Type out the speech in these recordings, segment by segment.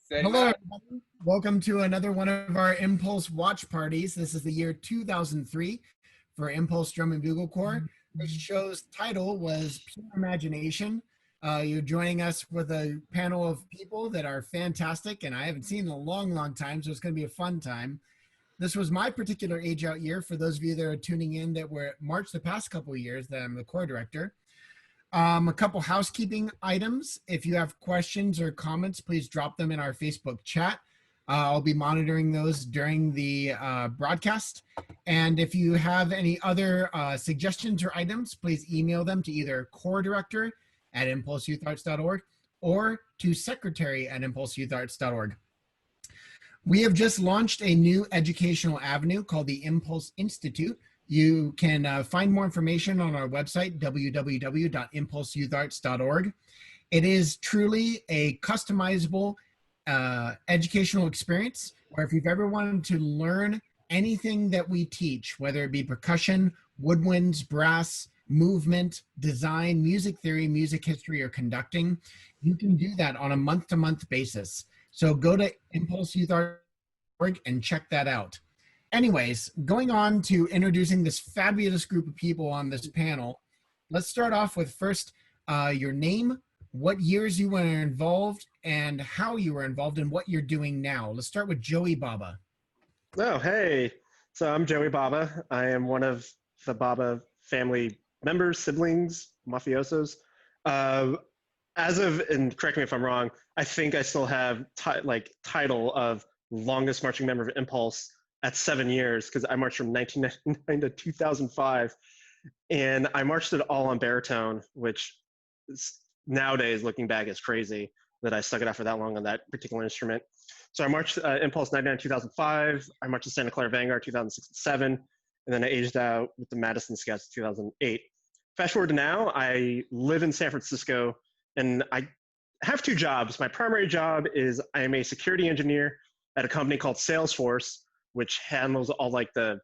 Salut, Hello, man. everybody. Welcome to another one of our Impulse watch parties. This is the year 2003 for Impulse Drum and Bugle Corps. This show's title was Pure Imagination. You're joining us with a panel of people that are fantastic, and I haven't seen in a long, long time, so it's going to be a fun time. This was my particular age out year for those of you that are tuning in that were at March the past couple of years that I'm the corps director. A couple housekeeping items. If you have questions or comments, please drop them in our Facebook chat. I'll be monitoring those during the broadcast. And if you have any other suggestions or items, please email them to either corps director at impulseyouthArts.org or to secretary at impulseyouthArts.org. We have just launched a new educational avenue called the Impulse Institute. You can find more information on our website, www.impulseyouthArts.org. It is truly a customizable educational experience where if you've ever wanted to learn anything that we teach, whether it be percussion, woodwinds, brass, movement, design, music theory, music history, or conducting, you can do that on a month-to-month basis. So go to impulseyouth.org and check that out. Anyways, going on to introducing this fabulous group of people on this panel, let's start off with first your name, what years you were involved, and how you were involved, and what you're doing now. Let's start with Joey Baba. Oh, hey. So I'm Joey Baba. I am one of the Baba family members, siblings, mafiosos. As of, and correct me if I'm wrong, I think I still have title of longest marching member of Impulse at 7 years because I marched from 1999 to 2005. And I marched it all on baritone, which is, nowadays, looking back, is crazy that I stuck it out for that long on that particular instrument. So I marched Impulse 99 2005. I marched the Santa Clara Vanguard 2006 and 7. And then I aged out with the Madison Scouts 2008. Fast forward to now, I live in San Francisco and I have two jobs. My primary job is I am a security engineer at a company called Salesforce, which handles all like the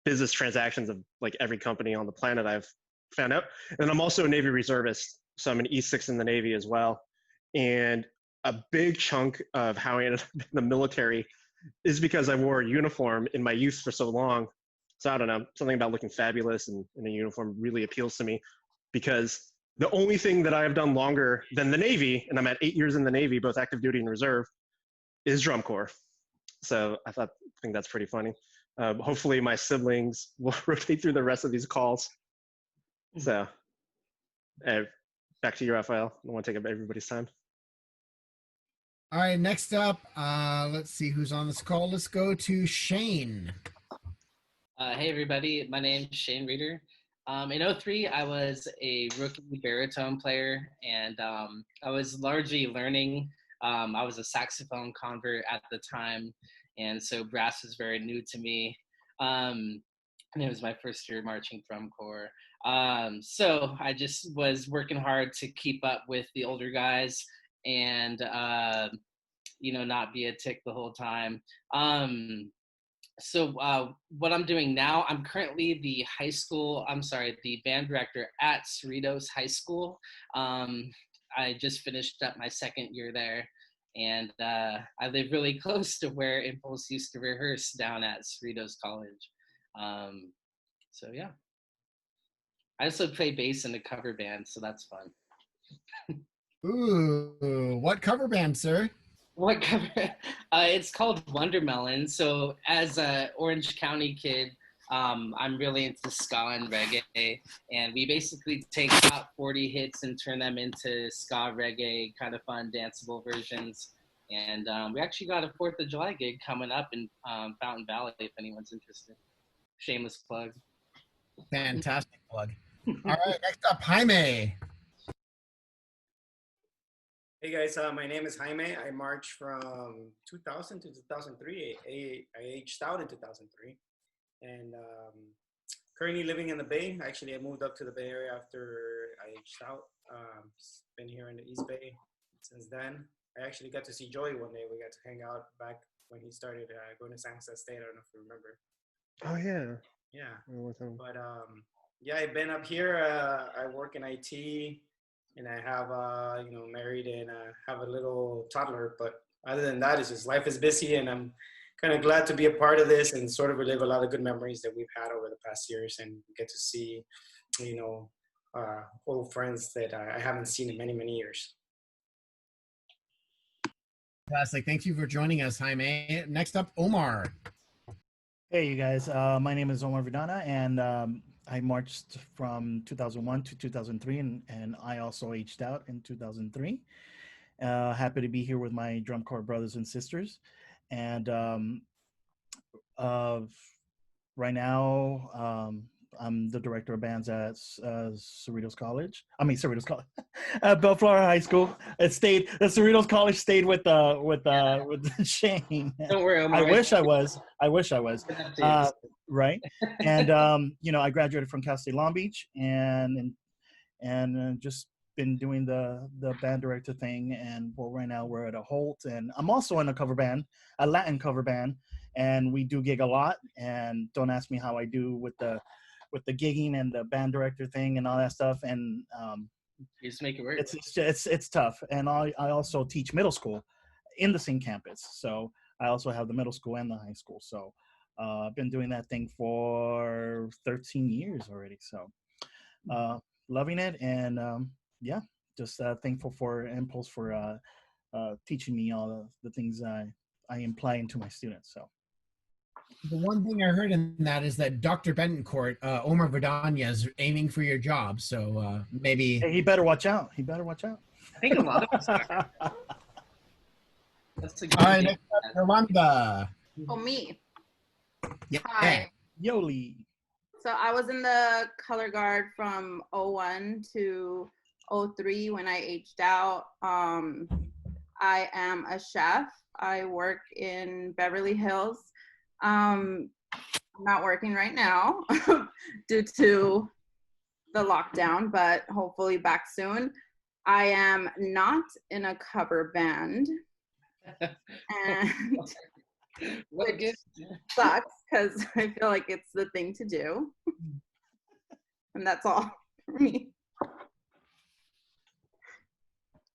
business transactions of like every company on the planet I've found out. And I'm also a Navy reservist. So I'm an E6 in the Navy as well. And a big chunk of how I ended up in the military is because I wore a uniform in my youth for so long. So I don't know, something about looking fabulous in a uniform really appeals to me because the only thing that I have done longer than the Navy, and I'm at 8 years in the Navy, both active duty and reserve, is drum corps. So I think that's pretty funny. Hopefully my siblings will rotate through the rest of these calls. So back to you, Raphael. I don't want to take up everybody's time. All right, next up, let's see who's on this call. Let's go to Shane. Hey everybody, my name's Shane Reeder. In 03, I was a rookie baritone player, and I was largely learning. I was a saxophone convert at the time, and so brass was very new to me. And it was my first year marching drum corps. So I just was working hard to keep up with the older guys and, not be a tick the whole time. So what I'm doing now, I'm currently the band director at Cerritos High School. I just finished up my second year there, and I live really close to where Impulse used to rehearse down at Cerritos College. So yeah. I also play bass in a cover band, so that's fun. Ooh, what cover band, sir? What cover? It's called Wondermelon. So as a Orange County kid, I'm really into ska and reggae, and we basically take top 40 hits and turn them into ska reggae, kind of fun, danceable versions. And we actually got a 4th of July gig coming up in Fountain Valley if anyone's interested. Shameless plug. Fantastic plug. All right, next up, Jaime. Hey guys, my name is Jaime. I marched from 2000 to 2003. I aged out in 2003. And currently living in the Bay. Actually, I moved up to the Bay Area after I aged out. Been here in the East Bay since then. I actually got to see Joey one day. We got to hang out back when he started going to San Jose State. I don't know if you remember. Oh, yeah. Yeah. But yeah, I've been up here. I work in IT. And I have, married and have a little toddler, but other than that, it's just life is busy, and I'm kind of glad to be a part of this and sort of relive a lot of good memories that we've had over the past years, and get to see, you know, old friends that I haven't seen in many, many years. Fantastic. Thank you for joining us, Jaime. Next up, Omar. Hey, you guys. My name is Omar Vidana, and I marched from 2001 to 2003, and I also aged out in 2003. Happy to be here with my drum corps brothers and sisters. And right now, I'm the director of bands at Cerritos College. Cerritos College, at Bellflower High School. The Cerritos College stayed with Shane. Don't worry, Omar. I wish I was. Right. And I graduated from Cal State Long Beach, and just been doing the band director thing. And well, right now we're at a Holt, and I'm also in a cover band, a Latin cover band, and we do gig a lot. And don't ask me how I do with the gigging and the band director thing and all that stuff. And You just make it work. it's tough. And I also teach middle school in the same campus. So I also have the middle school and the high school. So I've been doing that thing for 13 years already. So loving it. And yeah, just thankful for Impulse for teaching me all the things I imply into my students. So. The one thing I heard in that is that Dr. Betancourt, Omar Verdania, is aiming for your job. So maybe Hey, he better watch out. I think a lot of us are. That's a good all right, thing. next up, Yolanda. Oh, me. Yeah. Hi. Yoli. So I was in the color guard from '01 to '03 when I aged out. I am a chef. I work in Beverly Hills. I'm not working right now due to the lockdown, but hopefully back soon. I am not in a cover band, and What a which gift. sucks because I feel like it's the thing to do. And that's all for me.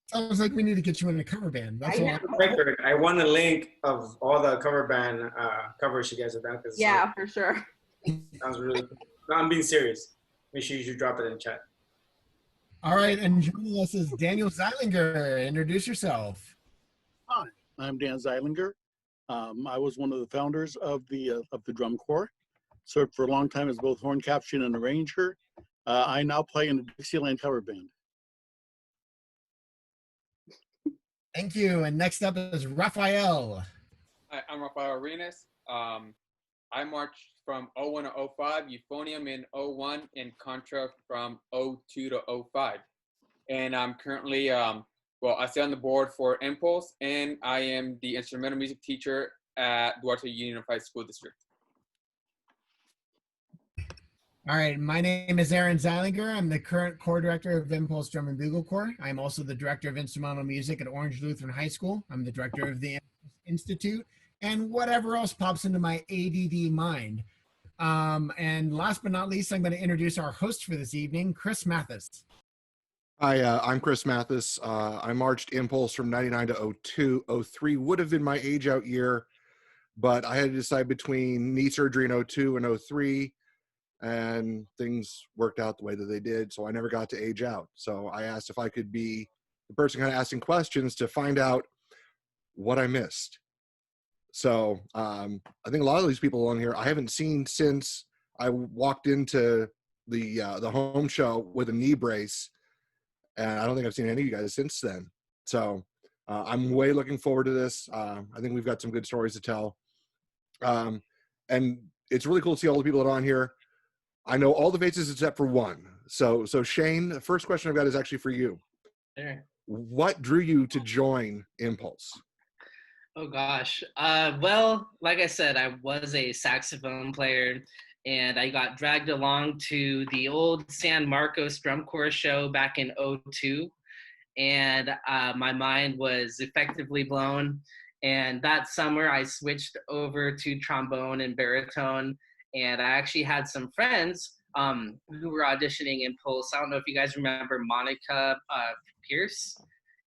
Sounds like we need to get you in a cover band. That's all. Record. I want a link of all the cover band covers you guys have done. Yeah, for sure. Sounds really cool. No, I'm being serious. Make sure you should drop it in chat. All right, and joining us is Daniel Zeilinger. Introduce yourself. Hi, I'm Dan Zeilinger. I was one of the founders of the drum corps. Served for a long time as both horn caption and arranger. I now play in the Dixieland cover band. Thank you. And next up is Raphael. Hi, I'm Rafael Arenas. I marched from '01 to '05, Euphonium in '01, and Contra from '02 to '05. And I'm currently, I sit on the board for Impulse, and I am the instrumental music teacher at Duarte Unified School District. All right, my name is Aaron Zeilinger. I'm the current corps director of Impulse Drum and Bugle Corps. I'm also the director of instrumental music at Orange Lutheran High School. I'm the director of the Institute and whatever else pops into my ADD mind. And last but not least, I'm going to introduce our host for this evening, Chris Mathis. Hi, I'm Chris Mathis. I marched Impulse from 99 to 02. 03 would have been my age out year, but I had to decide between knee surgery in 02 and 03. And things worked out the way that they did, so I never got to age out. So I asked if I could be the person kind of asking questions to find out what I missed. So I think a lot of these people on here I haven't seen since I walked into the home show with a knee brace, and I don't think I've seen any of you guys since then. So I'm way looking forward to this. I think we've got some good stories to tell, and it's really cool to see all the people that are on here. I know all the faces except for one. So Shane, the first question I've got is actually for you. Sure. What drew you to join Impulse? Oh gosh. Well, like I said, I was a saxophone player, and I got dragged along to the old San Marcos Drum Corps show back in '02, and my mind was effectively blown. And that summer, I switched over to trombone and baritone. And I actually had some friends who were auditioning Impulse. I don't know if you guys remember Monica Pierce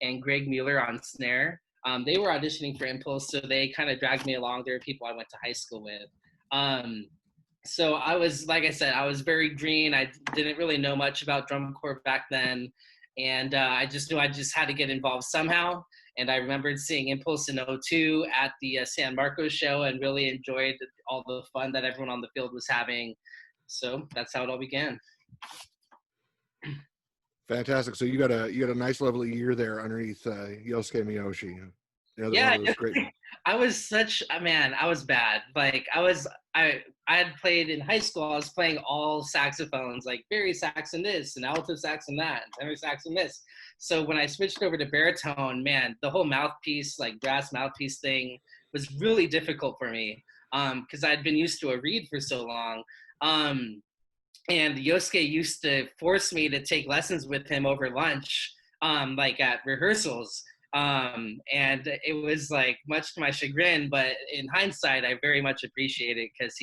and Greg Mueller on snare. They were auditioning for Impulse, so they kind of dragged me along. They were people I went to high school with. So I was, like I said, I was very green. I didn't really know much about drum corps back then. And I just knew I just had to get involved somehow. And I remembered seeing Impulse in '02 at the San Marcos show and really enjoyed all the fun that everyone on the field was having. So that's how it all began. Fantastic. So you got a nice level of year there underneath Yosuke Miyoshi. Yeah, Great. I was such a man. I was bad. Like I had played in high school. I was playing all saxophones, like bari sax and this, and alto sax and that, and tenor sax and this. So when I switched over to baritone, man, the whole mouthpiece, like brass mouthpiece thing, was really difficult for me because I'd been used to a reed for so long. And Yosuke used to force me to take lessons with him over lunch, like at rehearsals. And it was like much to my chagrin, but in hindsight, I very much appreciate it because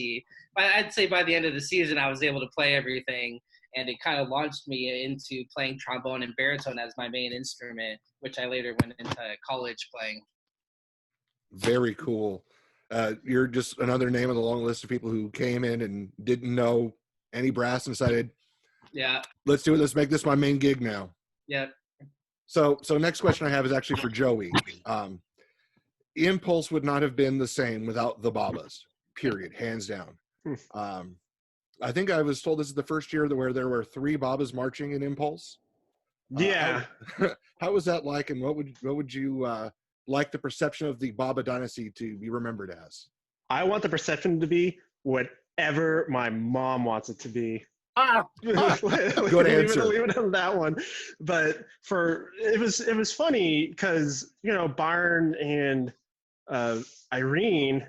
I'd say by the end of the season, I was able to play everything, and it kind of launched me into playing trombone and baritone as my main instrument, which I later went into college playing. Very cool. You're just another name on the long list of people who came in and didn't know any brass and decided, yeah, let's do it. Let's make this my main gig now. Yeah. So next question I have is actually for Joey. Impulse would not have been the same without the Babas, period, hands down. I think I was told this is the first year where there were 3 Babas marching in Impulse. Yeah. How was that like, and what would you like the perception of the Baba dynasty to be remembered as? I want the perception to be whatever my mom wants it to be. Good answer. Leave it on that one. But it was funny because Byron and Irene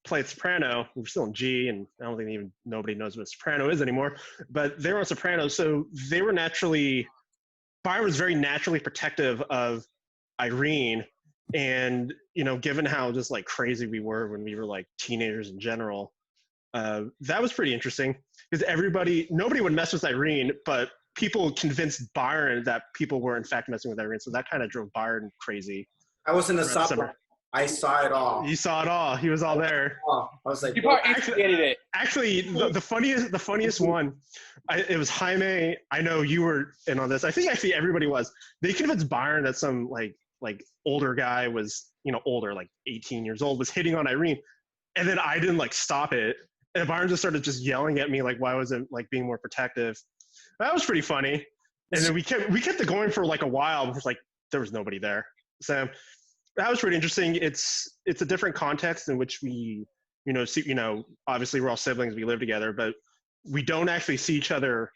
played soprano. We're still in G, and I don't think even nobody knows what soprano is anymore. But they were on soprano, so they were Byron was very naturally protective of Irene, and given how just like crazy we were when we were like teenagers in general. That was pretty interesting because nobody would mess with Irene, but people convinced Byron that people were in fact messing with Irene. So that kind of drove Byron crazy. I was in the summer. I saw it all. You saw it all. He was all there. I was like, you probably instigated it. Actually, the funniest one, it was Jaime. I know you were in on this. I think actually everybody was. They convinced Byron that some like older guy was older, like 18 years old, was hitting on Irene, and then I didn't stop it. And Byron just started just yelling at me, why wasn't being more protective? That was pretty funny. And then we kept it going for a while before there was nobody there. So that was pretty interesting. It's a different context in which we, obviously we're all siblings, we live together, but we don't actually see each other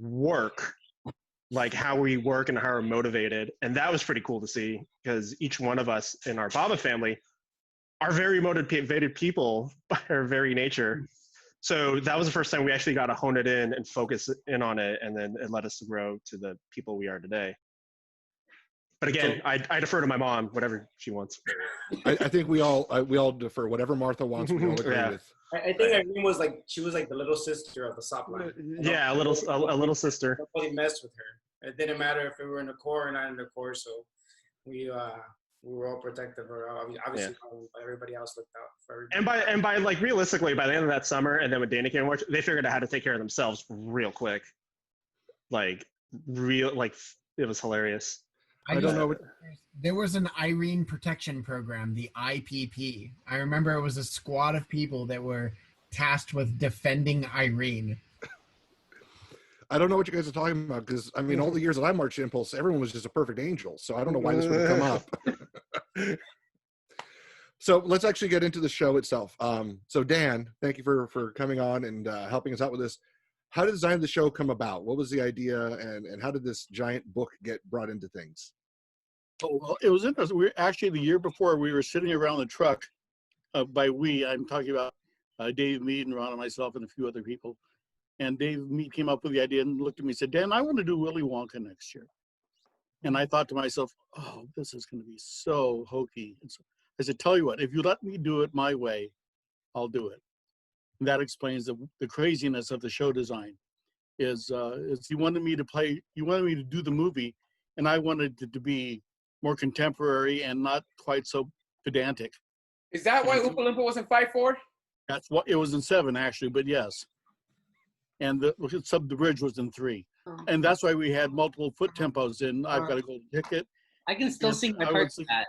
work how we work and how we're motivated. And that was pretty cool to see because each one of us in our Baba family are very motivated people by our very nature. So that was the first time we actually got to hone it in and focus in on it, and then it led us to grow to the people we are today. But again, I defer to my mom, whatever she wants. I think we all defer. Whatever Martha wants, we all agree with. I think Irene was she was the little sister of the sopline. Yeah, a little sister. Nobody messed with her. It didn't matter if we were in the corps or not in the corps, so we were all protective of her. Obviously, everybody else looked out for everybody. And by realistically, by the end of that summer, and then when Dana came to watch, they figured out how to take care of themselves real quick. It was hilarious. I don't know. There was an Irene protection program, the IPP. I remember it was a squad of people that were tasked with defending Irene. I don't know what you guys are talking about because, all the years that I marched Impulse, everyone was just a perfect angel. So I don't know why this would come up. So let's actually get into the show itself. So Dan, thank you for coming on and helping us out with this. How did the design of the show come about? What was the idea, and how did this giant book get brought into things? Oh, well, it was interesting. We were actually the year before we were sitting around the truck. By we, I'm talking about Dave Mead and Ron and myself and a few other people. And Dave Mead came up with the idea and looked at me and said, Dan, I want to do Willy Wonka next year. And I thought to myself, oh, this is going to be so hokey. And so I said, tell you what, if you let me do it my way, I'll do it. And that explains the craziness of the show design. Is he wanted me to do the movie, and I wanted it to be more contemporary and not quite so pedantic. Is that why Oompa Loompa was in 5-4? That's what it was in 7 actually, but yes. And the bridge was in 3, and that's why we had multiple foot tempos in I've Got a Golden Ticket. I can still sing my part to that.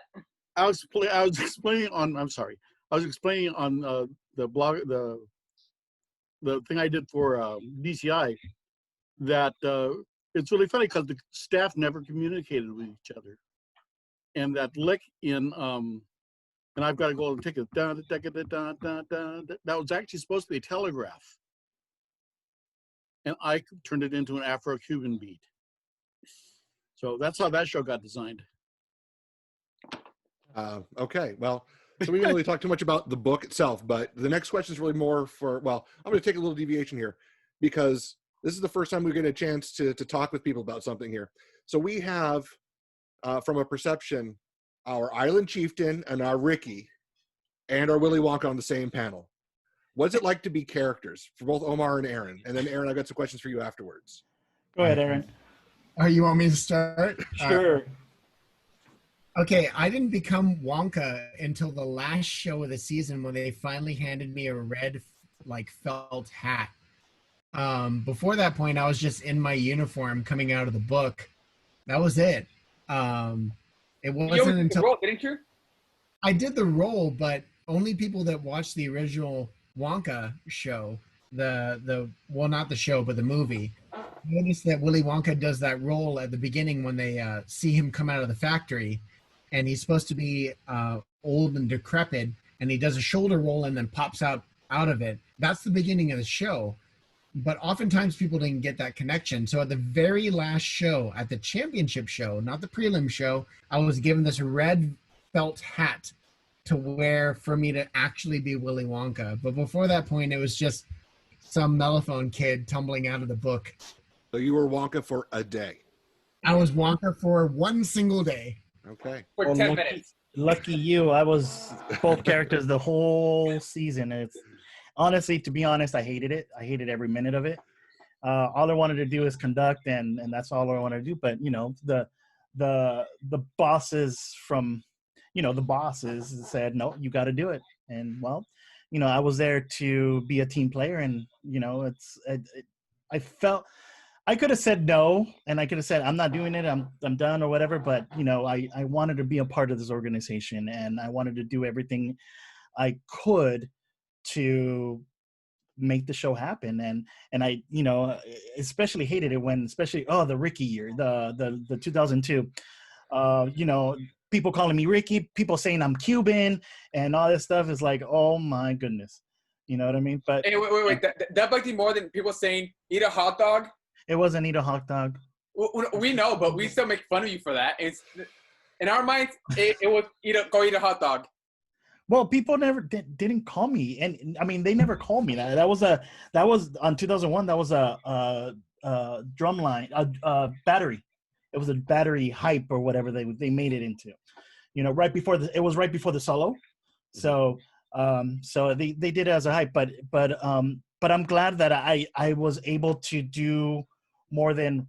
I was explaining on. I'm sorry. I was explaining on the blog, the thing I did for DCI, that it's really funny because the staff never communicated with each other, and that lick in and I've Got a Golden Ticket. That was actually supposed to be a telegraph, and I turned it into an Afro-Cuban beat. So that's how that show got designed. Okay, well, so we didn't really talk too much about the book itself, but the next question is really more for, well, I'm going to take a little deviation here because this is the first time we get a chance to talk with people about something here. So we have, from a perception, our Island Chieftain and our Ricky and our Willy Wonka on the same panel. What's it like to be characters for both Omar and Aaron? And then Aaron, I've got some questions for you afterwards. Go ahead, Aaron. Oh, you want me to start? Sure. Okay, I didn't become Wonka until the last show of the season when they finally handed me a red, like, felt hat. Before that point, I was just in my uniform coming out of the book. That was it. It wasn't until role, didn't you? I did the role, but only people that watched the original Wonka show, well, not the show, but the movie, notice that Willy Wonka does that role at the beginning when they see him come out of the factory, and he's supposed to be old and decrepit, and he does a shoulder roll and then pops out of it. That's the beginning of the show. But oftentimes people didn't get that connection. So at the very last show, at the championship show, not the prelim show, I was given this red felt hat to wear for me to actually be Willy Wonka. But before that point, it was just some mellophone kid tumbling out of the book. So you were Wonka for a day. I was Wonka for one single day. Okay. For 10 minutes. Lucky you. I was both characters the whole season. It's honestly, to be honest, I hated it. I hated every minute of it. All I wanted to do is conduct, and that's all I wanted to do. But you know, the bosses from, you know, the bosses said, no, you got to do it. And well, you know, I was there to be a team player, and you know, I felt I could have said no, and I could have said I'm not doing it. I'm done or whatever. But you know, I wanted to be a part of this organization, and I wanted to do everything I could to make the show happen. And I, you know, especially hated it when, especially the Ricky year, the 2002, you know, people calling me Ricky, people saying I'm Cuban, and all this stuff is like, oh my goodness, you know what I mean? But hey, wait, that bugged you more than people saying eat a hot dog? It wasn't eat a hot dog. We know, but we still make fun of you for that. It's in our minds, it was go eat a hot dog. Well, people never didn't call me, and I mean they never called me that. That was on 2001. That was a drum line, a battery. It was a battery hype or whatever they made it into. You know, right before the solo. So they did it as a hype, but I'm glad that I was able to do more than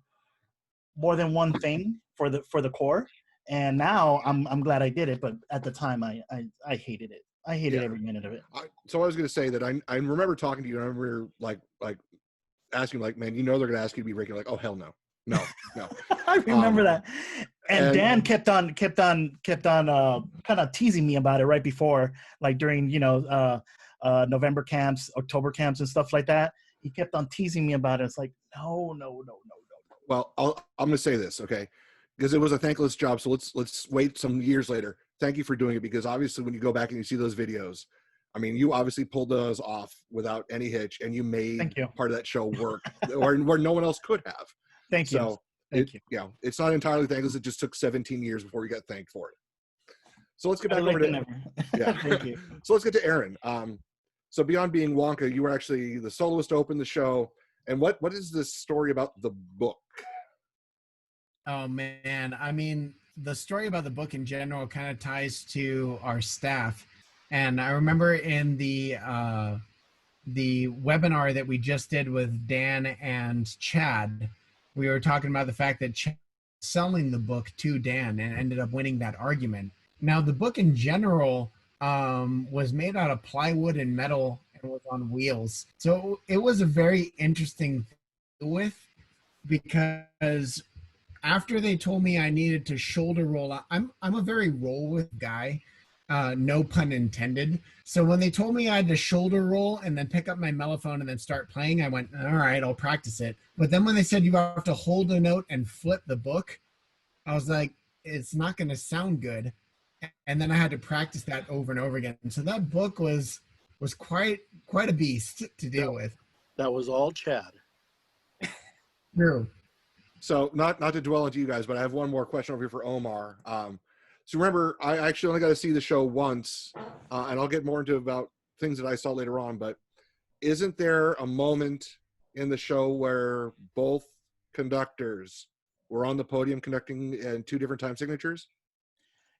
one thing for the core. And now I'm glad I did it, but at the time I hated it. I hated every minute of it. So I was going to say that I remember talking to you, and I remember like asking, like, man, you know they're going to ask you to be Ricky. Like, oh hell no. I remember that. And Dan kept on kind of teasing me about it right before, like during November camps, October camps, and stuff like that. He kept on teasing me about it. It's like no. Well, I'm going to say this, okay? Because it was a thankless job, so let's wait some years later. Thank you for doing it, because obviously when you go back and you see those videos, I mean, you obviously pulled those off without any hitch, and you made part of that show work where no one else could have. Thank you. So Thank you. Yeah, it's not entirely thankless. It just took 17 years before you got thanked for it. So let's get back over to Thank you. So let's get to Aaron. So beyond being Wonka, you were actually the soloist to open the show. And what is this story about the book? Oh man, I mean, the story about the book in general kind of ties to our staff. And I remember in the webinar that we just did with Dan and Chad, we were talking about the fact that Chad selling the book to Dan and ended up winning that argument. Now, the book in general was made out of plywood and metal and was on wheels. So it was a very interesting thing with, because after they told me I needed to shoulder roll, I'm a very roll with guy, no pun intended. So when they told me I had to shoulder roll and then pick up my mellophone and then start playing, I went, all right, I'll practice it. But then when they said you have to hold a note and flip the book, I was like, it's not going to sound good. And then I had to practice that over and over again. And so that book was quite a beast to deal with. That was all Chad. True. So not to dwell into you guys, but I have one more question over here for Omar. So remember, I actually only got to see the show once, and I'll get more into about things that I saw later on. But isn't there a moment in the show where both conductors were on the podium conducting in 2 different time signatures?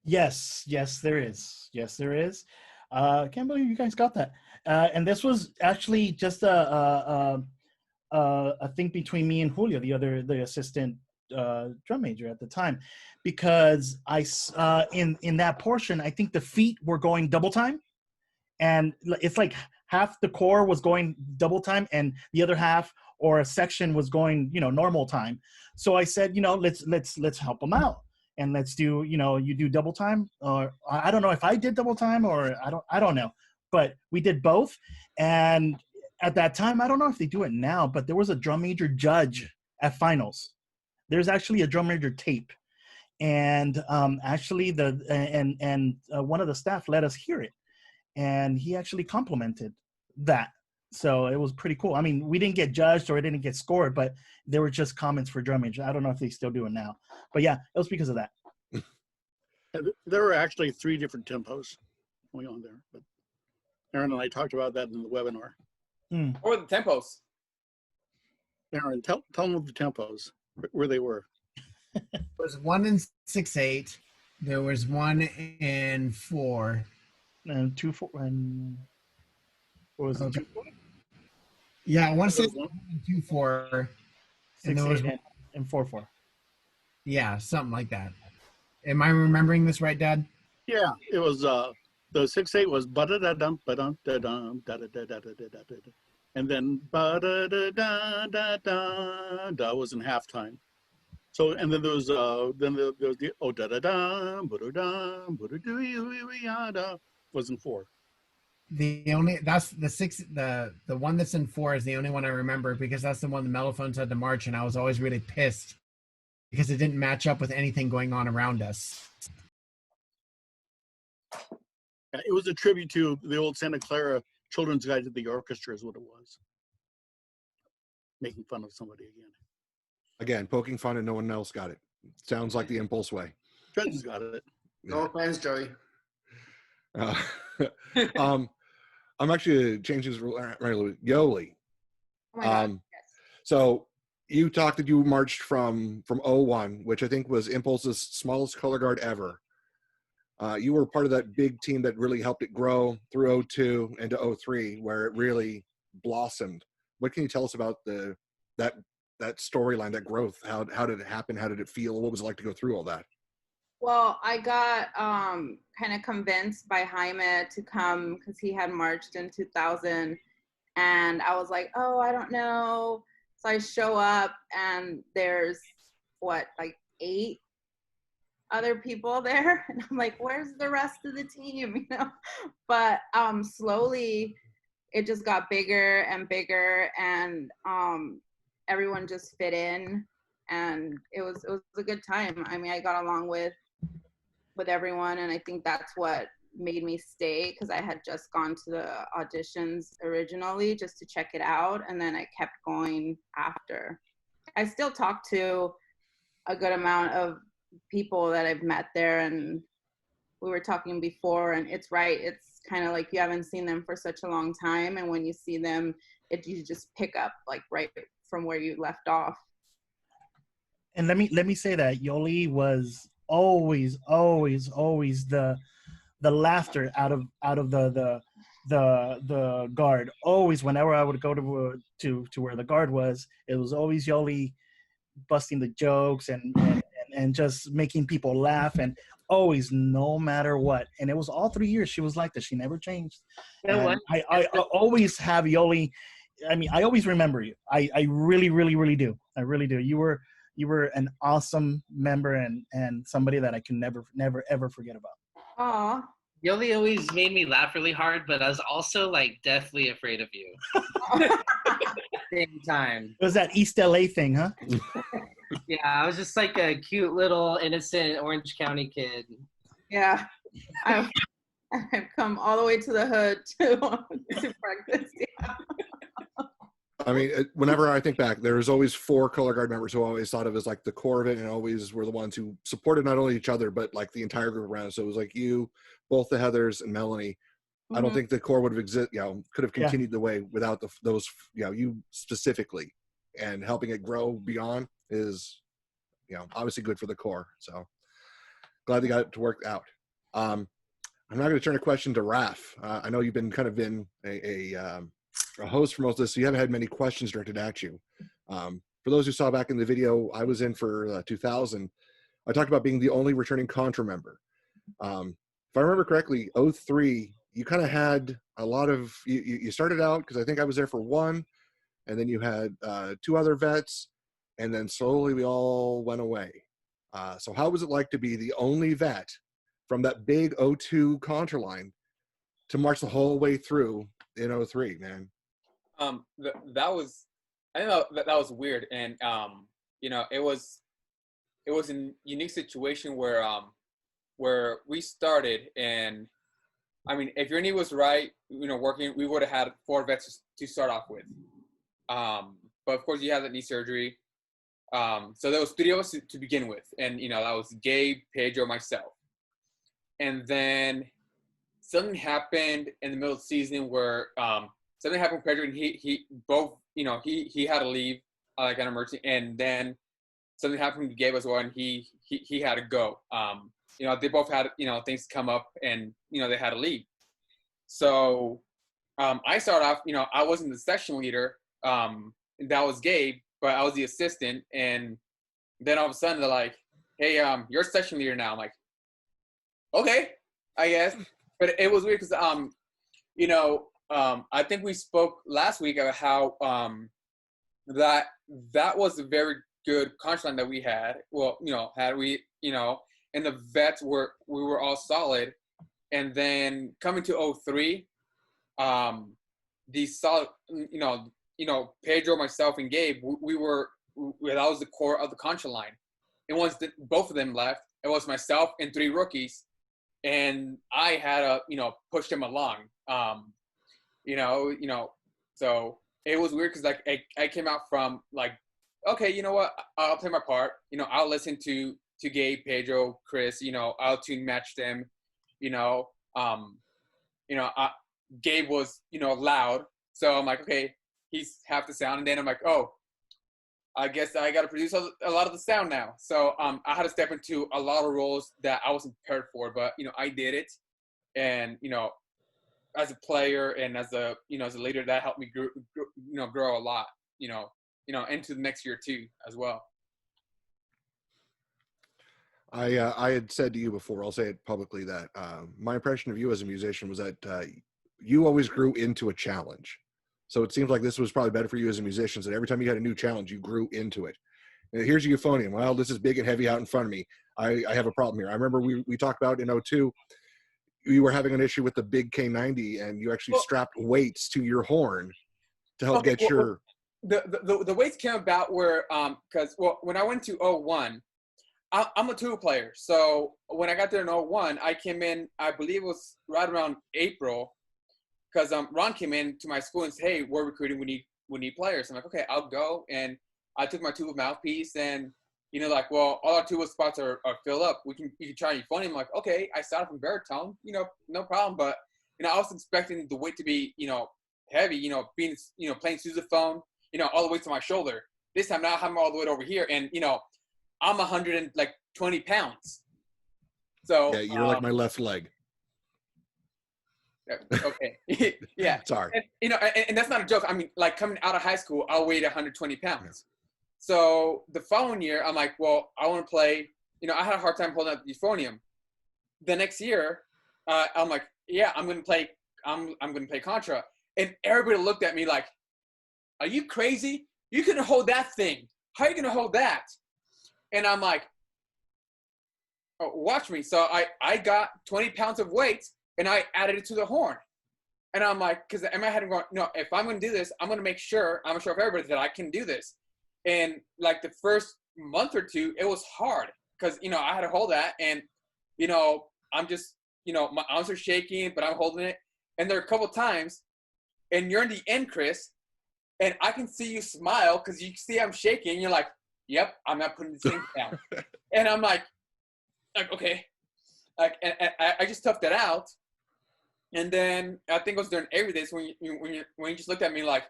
Yes, there is. Yes, there is. I can't believe you guys got that. And this was actually just a thing between me and Julio, the assistant drum major at the time, because in that portion, I think the feet were going double time, and it's like half the core was going double time, and the other half or a section was going normal time. So I said, let's help them out. And let's do, you do double time, or I don't know if I did double time or I don't know, but we did both. And at that time, I don't know if they do it now, but there was a drum major judge at finals. There's actually a drum major tape, and actually one of the staff let us hear it, and he actually complimented that. So it was pretty cool. I mean, we didn't get judged or it didn't get scored, but there were just comments for drum major. I don't know if they still do it now, but yeah, it was because of that. There were actually 3 different tempos going on there, but Aaron and I talked about that in the webinar. Or the tempos. Aaron, tell them of the tempos, where they were. There was 1 in 6/8. There was 1 in 4. And 2/4. And what was it? 2/4? Yeah, I want to say 2/4. And there was 6/8 and 4/4. Yeah, something like that. Am I remembering this right, Dad? Yeah, it was the 6/8 was ba-da-da-dum, ba-dum, da-dum, da-da-da-da-da-da-da-da. And then ba-da-da-da-da-da was in halftime. So, and then there was the oh da-da-dum, ba-da-dum, ba-da-doo-yoo-yoo-yada was in 4. That's the 6. The one that's in 4 is the only one I remember, because that's the one the mellophones had to march, and I was always really pissed because it didn't match up with anything going on around us. It was a tribute to the old Santa Clara Children's Guide to the Orchestra is what it was. Making fun of somebody again. Again, poking fun and no one else got it. Sounds like the impulse way. Judges got it. No offense, Joey. I'm actually changing this right a little bit. Yoli. Oh my God, yes. So you talked that you marched from 01, which I think was Impulse's smallest color guard ever. You were part of that big team that really helped it grow through 02 into 03, where it really blossomed. What can you tell us about that storyline, that growth? How did it happen? How did it feel? What was it like to go through all that? Well, I got kind of convinced by Jaime to come because he had marched in 2000, and I was like, oh, I don't know. So I show up, and there's like 8 other people there, and I'm like, where's the rest of the team? But slowly it just got bigger and bigger, and everyone just fit in, and it was a good time. I mean, I got along with everyone, and I think that's what made me stay, because I had just gone to the auditions originally just to check it out, and then I kept going after. I still talk to a good amount of people that I've met there, and we were talking before, and it's right, it's kind of like you haven't seen them for such a long time, and when you see them, you just pick up like right from where you left off. And let me say that Yoli was always the laughter out of the guard. Always, whenever I would go to where the guard was, it was always Yoli busting the jokes and and just making people laugh, and always, no matter what. And it was all 3 years she was like that. She never changed. You know what? I always have Yoli. I mean, I always remember you. I really, really, really do. I really do. You were an awesome member and somebody that I can never, ever forget about. Aw. Yoli always made me laugh really hard, but I was also like deathly afraid of you. Same time. It was that East LA thing, huh? Yeah, I was just like a cute little innocent Orange County kid. Yeah. I've come all the way to the hood to practice. Yeah. I mean, whenever I think back, there was always 4 color guard members who I always thought of as like the core of it, and always were the ones who supported not only each other but like the entire group around. So it was like you, both the Heathers, and Melanie. Mm-hmm. I don't think the core would have could have continued the way without those, you specifically, and helping it grow beyond is, obviously good for the core. So glad they got it to work out. I'm not going to turn a question to Raph. I know you've been a host for most of this, so you haven't had many questions directed at you. For those who saw back in the video I was in for 2000, I talked about being the only returning Contra member. If I remember correctly, 03, you kind of had a lot of, you started out, because I think I was there for 1, and then you had 2 other vets, and then slowly we all went away. So how was it like to be the only vet from that big 02 Contra line to march the whole way through in 03, man? That was, I know that was weird, and it was a unique situation where we started, and I mean, if your knee was right, working, we would have had 4 vets to start off with. But of course, you had that knee surgery. So there was 3 of us to begin with, and that was Gabe, Pedro, myself, and then something happened in the middle of the season where something happened with Pedro, and he had to leave like an emergency, and then something happened to Gabe as well, and he had to go. They both had things come up, and they had to leave. So I started off. I wasn't the section leader. That was Gabe, but I was the assistant. And then all of a sudden they're like, "Hey, you're section leader now." I'm like, "Okay, I guess." But it was weird because I think we spoke last week about how that was a very good contract line that we had. Well, and the vets we were all solid. And then coming to 03, the solid, Pedro, myself, and Gabe, that was the core of the contract line. And once both of them left, it was myself and 3 rookies, and I had to, push them along. So it was weird because like I came out from like, okay, you know what, I'll play my part. I'll listen to Gabe, Pedro, Chris. I'll tune match them. Gabe was loud, so I'm like, okay, he's half the sound, and then I'm like, oh, I guess I got to produce a lot of the sound now. So I had to step into a lot of roles that I wasn't prepared for, but I did it, and as a player and as a leader, that helped me grow a lot, into the next year too as well. I had said to you before, I'll say it publicly, that my impression of you as a musician was that you always grew into a challenge. So it seems like this was probably better for you as a musician, that every time you had a new challenge, you grew into it. And here's a euphonium. Well, this is big and heavy out in front of me. I have a problem here. I remember we talked about in 02, you were having an issue with the big K90, and you actually strapped weights to your horn to help get your... The weights came about where, because when I went to 01, I'm a tuba player. So when I got there in 01, I came in, I believe it was right around April, because Ron came in to my school and said, "Hey, we're recruiting. We need players." I'm like, "Okay, I'll go." And I took my tuba mouthpiece, and like, well, all our tuba spots are filled up. You can try euphonium. I'm like, okay, I started from baritone, no problem. But I was expecting the weight to be heavy, being playing sousaphone, all the way to my shoulder. This time now I'm all the way over here, and I'm 120 pounds. So yeah, you're like my left leg. Okay. Yeah. Sorry. And, and that's not a joke. I mean, like coming out of high school, I weighed 120 pounds. Yeah. So the following year, I'm like, well, I want to play I had a hard time holding up the euphonium. The next year, I'm like, yeah, I'm gonna play contra, and everybody looked at me like, are you crazy? You couldn't hold that thing. How are you gonna hold that? And I'm like, oh, watch me. So I got 20 pounds of weight and I added it to the horn. And I'm like, because in my head I'm going, no, if I'm gonna do this, I'm gonna show everybody that I can do this. And like the first month or two, it was hard because I had to hold that, and I'm just my arms are shaking, but I'm holding it. And there are a couple times, and you're in the end, Chris, and I can see you smile because you see I'm shaking. And you're like, yep, I'm not putting this thing down. And I'm like okay, and I just toughed it out. And then I think it was during every day when you just looked at me like,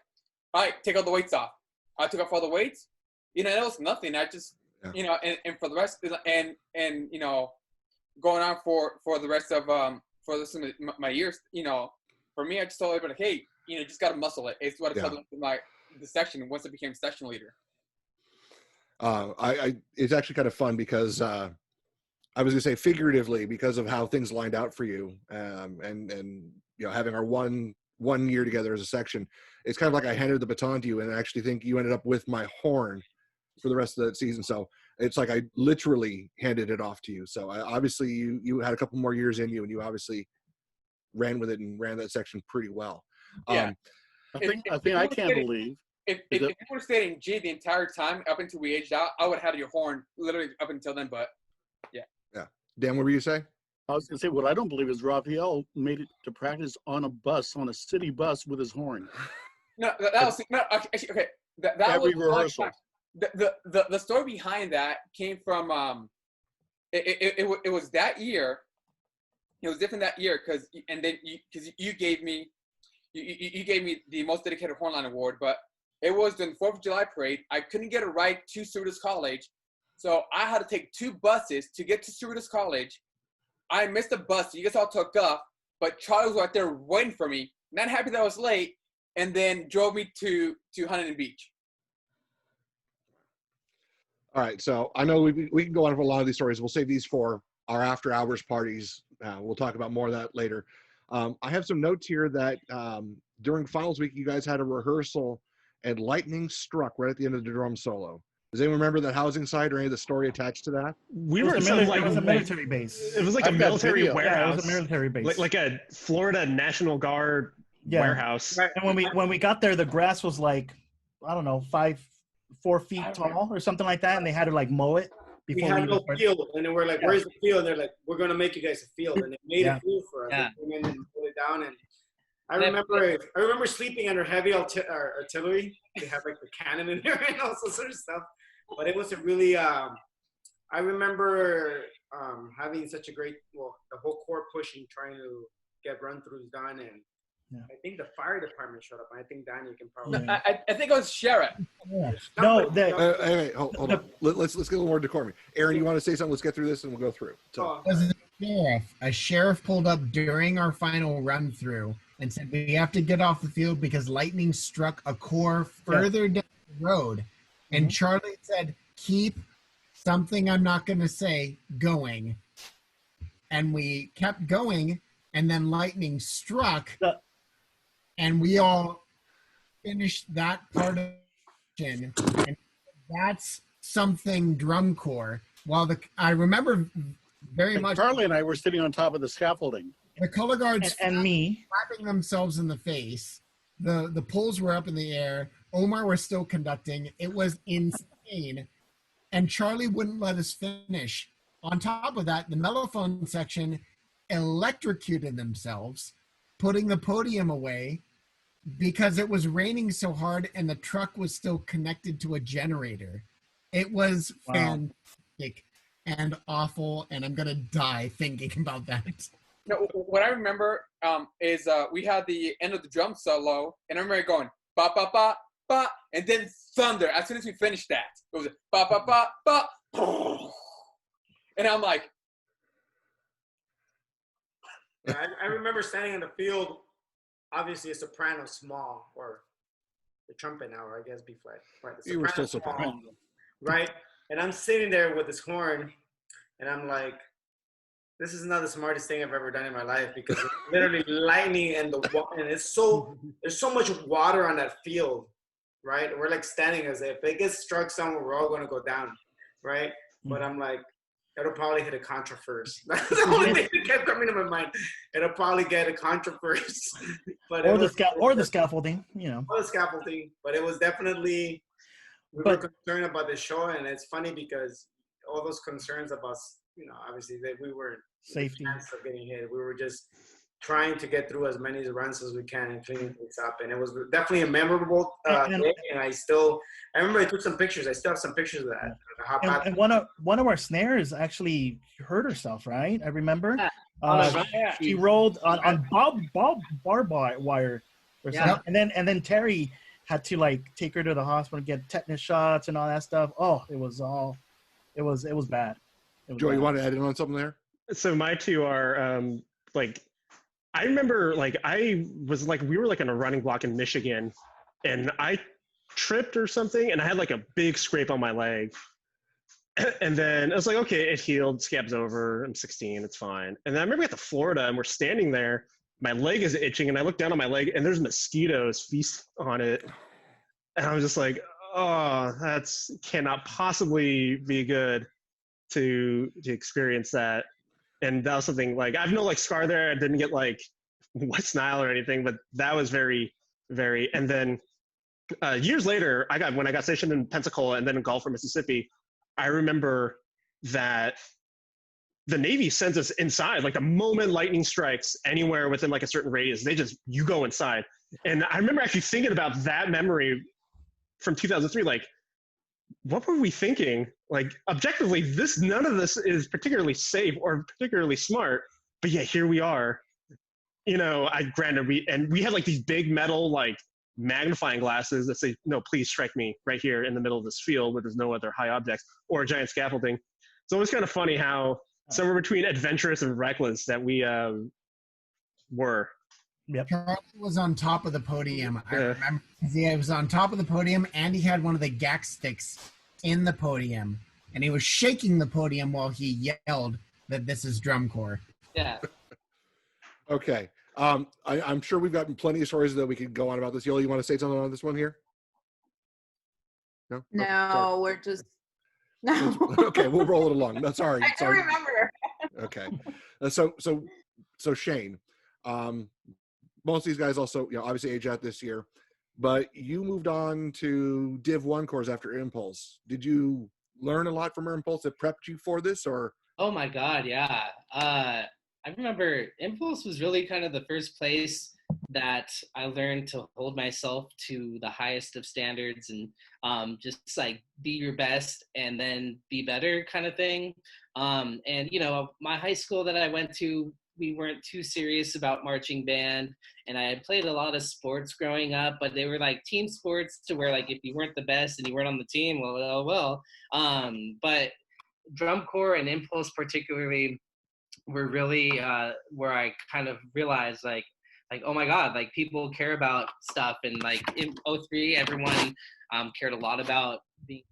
all right, take all the weights off. I took off all the weights. It was nothing. I just and for the rest and going on for the rest of my years, for me, I just told everybody, hey, just gotta muscle it. It's what I told the section once I became section leader. It's actually kind of fun because I was gonna say figuratively because of how things lined out for you, and having our one year together as a section, it's kind of like I handed the baton to you, and I actually think you ended up with my horn for the rest of the season. So it's like I literally handed it off to you. So obviously you had a couple more years in you, and you obviously ran with it and ran that section pretty well. Yeah. I can't believe. If you would have stayed in G the entire time up until we aged out, I would have had your horn literally up until then. But yeah. Dan, what were you saying? I was going to say, what I don't believe is Raphael made it to practice on a city bus with his horn. No, that was no. Okay, that every was rehearsal. The story behind that came from it was that year. It was different that year because you gave me the most dedicated hornline award, but it was the 4th of July parade. I couldn't get a ride to Cerritos College, so I had to take 2 buses to get to Cerritos College. I missed the bus, so you guys all took off, but Charlie was right there waiting for me, not happy that I was late, and then drove me to Huntington Beach. All right, so I know we can go on for a lot of these stories. We'll save these for our after hours parties. We'll talk about more of that later. I have some notes here that during finals week, you guys had a rehearsal and lightning struck right at the end of the drum solo. Does anyone remember that housing site or any of the story attached to that? It was a military base. It was like a military warehouse. Yeah, it was a military base. Like a Florida National Guard warehouse. Right. And when we got there, the grass was like, I don't know, 4 feet tall or something like that, and they had to like mow it. We had no field, and then we're like, "Where's the field?" And they're like, "We're gonna make you guys a field," and they made a field for us. They came in and put it down, and I remember sleeping under heavy artillery. They had like the cannon in there and all sorts of stuff. But it was a really, I remember having such a great, the whole corps pushing, trying to get run-throughs done, and I think the fire department showed up. I think Daniel can probably. I think it was sheriff. Yeah. No, hey, hold on. Let's get a little more decorum. Aaron, you want to say something? Let's get through this and we'll go through. So. A sheriff pulled up during our final run through and said we have to get off the field because lightning struck a corps further down the road. And Charlie said, "Keep something I'm not going to say going." And we kept going, and then lightning struck, and we all finished that part of it. And that's something drum corps. I remember very much. Charlie and I were sitting on top of the scaffolding. The color guards and me slapping themselves in the face. The poles were up in the air. Omar was still conducting. It was insane. And Charlie wouldn't let us finish. On top of that, the mellophone section electrocuted themselves, putting the podium away because it was raining so hard and the truck was still connected to a generator. It was fantastic and awful, and I'm going to die thinking about that. No, what I remember is we had the end of the drum solo, and I remember going, ba, ba, ba, ba, and then thunder. As soon as we finished that, it was ba, ba, ba, ba, and I'm like. I remember standing in the field, obviously a soprano small, or the trumpet now, or I guess B flat. Right, you were still soprano. Right? And I'm sitting there with this horn, and I'm like, this is not the smartest thing I've ever done in my life, because it's literally lightning and there's so much water on that field, right? We're like standing as if it gets struck somewhere, we're all going to go down, right? But I'm like, it'll probably hit a contra first. That's the only thing that kept coming to my mind. It'll probably get a contra first. But or the scaffolding, Or the scaffolding. But it was definitely, we were concerned about the show, and it's funny because all those concerns about, obviously that we were safety chance of getting hit. We were just trying to get through as many runs as we can and cleaning things up. And it was definitely a memorable day. And I remember I took some pictures. I still have some pictures of that. And one of our snares actually hurt herself, right? I remember. She rolled on barbed wire or something. And then Terry had to like take her to the hospital and get tetanus shots and all that stuff. Oh, it was bad. Joe, you want to add in on something there? So my two are I remember I was we were in a running block in Michigan, and I tripped or something, and I had a big scrape on my leg. And then I was like, okay, it healed, scab's over, I'm 16, it's fine. And then I remember we got to Florida, and we're standing there, my leg is itching, and I look down on my leg, and there's mosquitoes feast on it. And I was just like, oh, that's cannot possibly be good to experience that. And that was something I have no scar there. I didn't get West Nile or anything, but that was very, very. And then years later, when I got stationed in Pensacola and then in Gulf, Mississippi, I remember that the Navy sends us inside. The moment lightning strikes anywhere within a certain radius, you go inside. And I remember actually thinking about that memory from 2003. What were we thinking? Objectively, none of this is particularly safe or particularly smart, but yet here we are. We had these big metal magnifying glasses that say, no, please strike me right here in the middle of this field where there's no other high objects or a giant scaffolding. So it was kind of funny how somewhere between adventurous and reckless that we were. Yep. Charlie was on top of the podium. I remember. He was on top of the podium, and he had one of the gack sticks in the podium, and he was shaking the podium while he yelled that this is drum corps. Yeah. Okay. I'm sure we've got plenty of stories that we could go on about this. Yola, you want to say something on this one here? No? No, we're just... No. Okay, we'll roll it along. No, sorry. I don't remember. Okay. So Shane, most of these guys also, obviously age out this year, but you moved on to Div 1 course after Impulse. Did you learn a lot from Impulse that prepped you for this, or? Oh my God, yeah. I remember Impulse was really kind of the first place that I learned to hold myself to the highest of standards and just be your best and then be better kind of thing. And my high school that I went to, we weren't too serious about marching band, and I had played a lot of sports growing up, but they were team sports to where if you weren't the best and you weren't on the team, well. But drum corps and Impulse particularly were really where I kind of realized oh my God, people care about stuff. And in 03, everyone cared a lot about being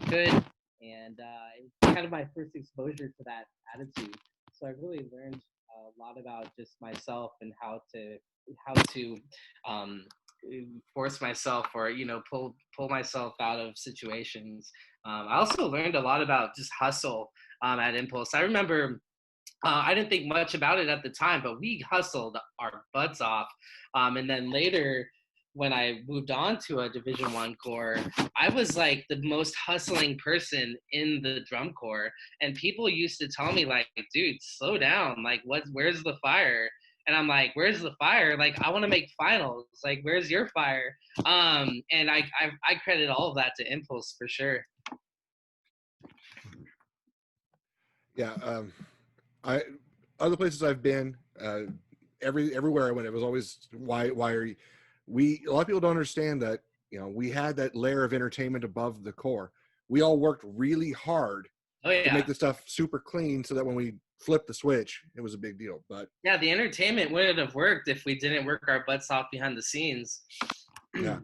really good. And it was kind of my first exposure to that attitude. So I really learned a lot about just myself and how to force myself or, pull myself out of situations. I also learned a lot about just hustle at Impulse. I remember I didn't think much about it at the time, but we hustled our butts off. And then later, when I moved on to a Division I corps, I was the most hustling person in the drum corps. And people used to tell me dude, slow down. Where's the fire? And I'm like, where's the fire? I want to make finals. Where's your fire? And I credit all of that to Impulse for sure. Yeah. Other places I've been, everywhere I went, it was always why are you? A lot of people don't understand that we had that layer of entertainment above the core. We all worked really hard to make the stuff super clean, so that when we flipped the switch, it was a big deal. But yeah, the entertainment wouldn't have worked if we didn't work our butts off behind the scenes. Yeah.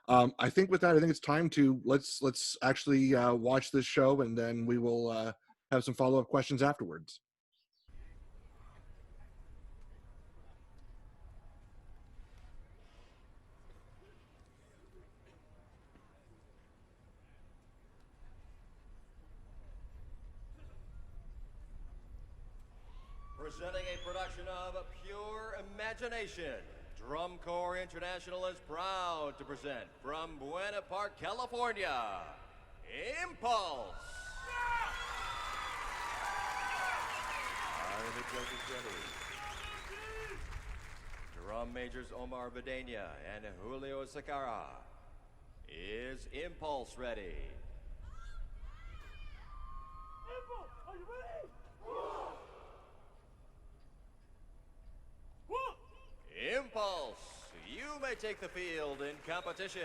I think with that, I think it's time to let's actually watch this show, and then we will have some follow-up questions afterwards. Presenting a production of Pure Imagination, Drum Corps International is proud to present from Buena Park, California, Impulse! Are the judges ready? Drum majors Omar Vidania and Julio Sacara. Is Impulse ready? Impulse, are you ready? Impulse, you may take the field in competition.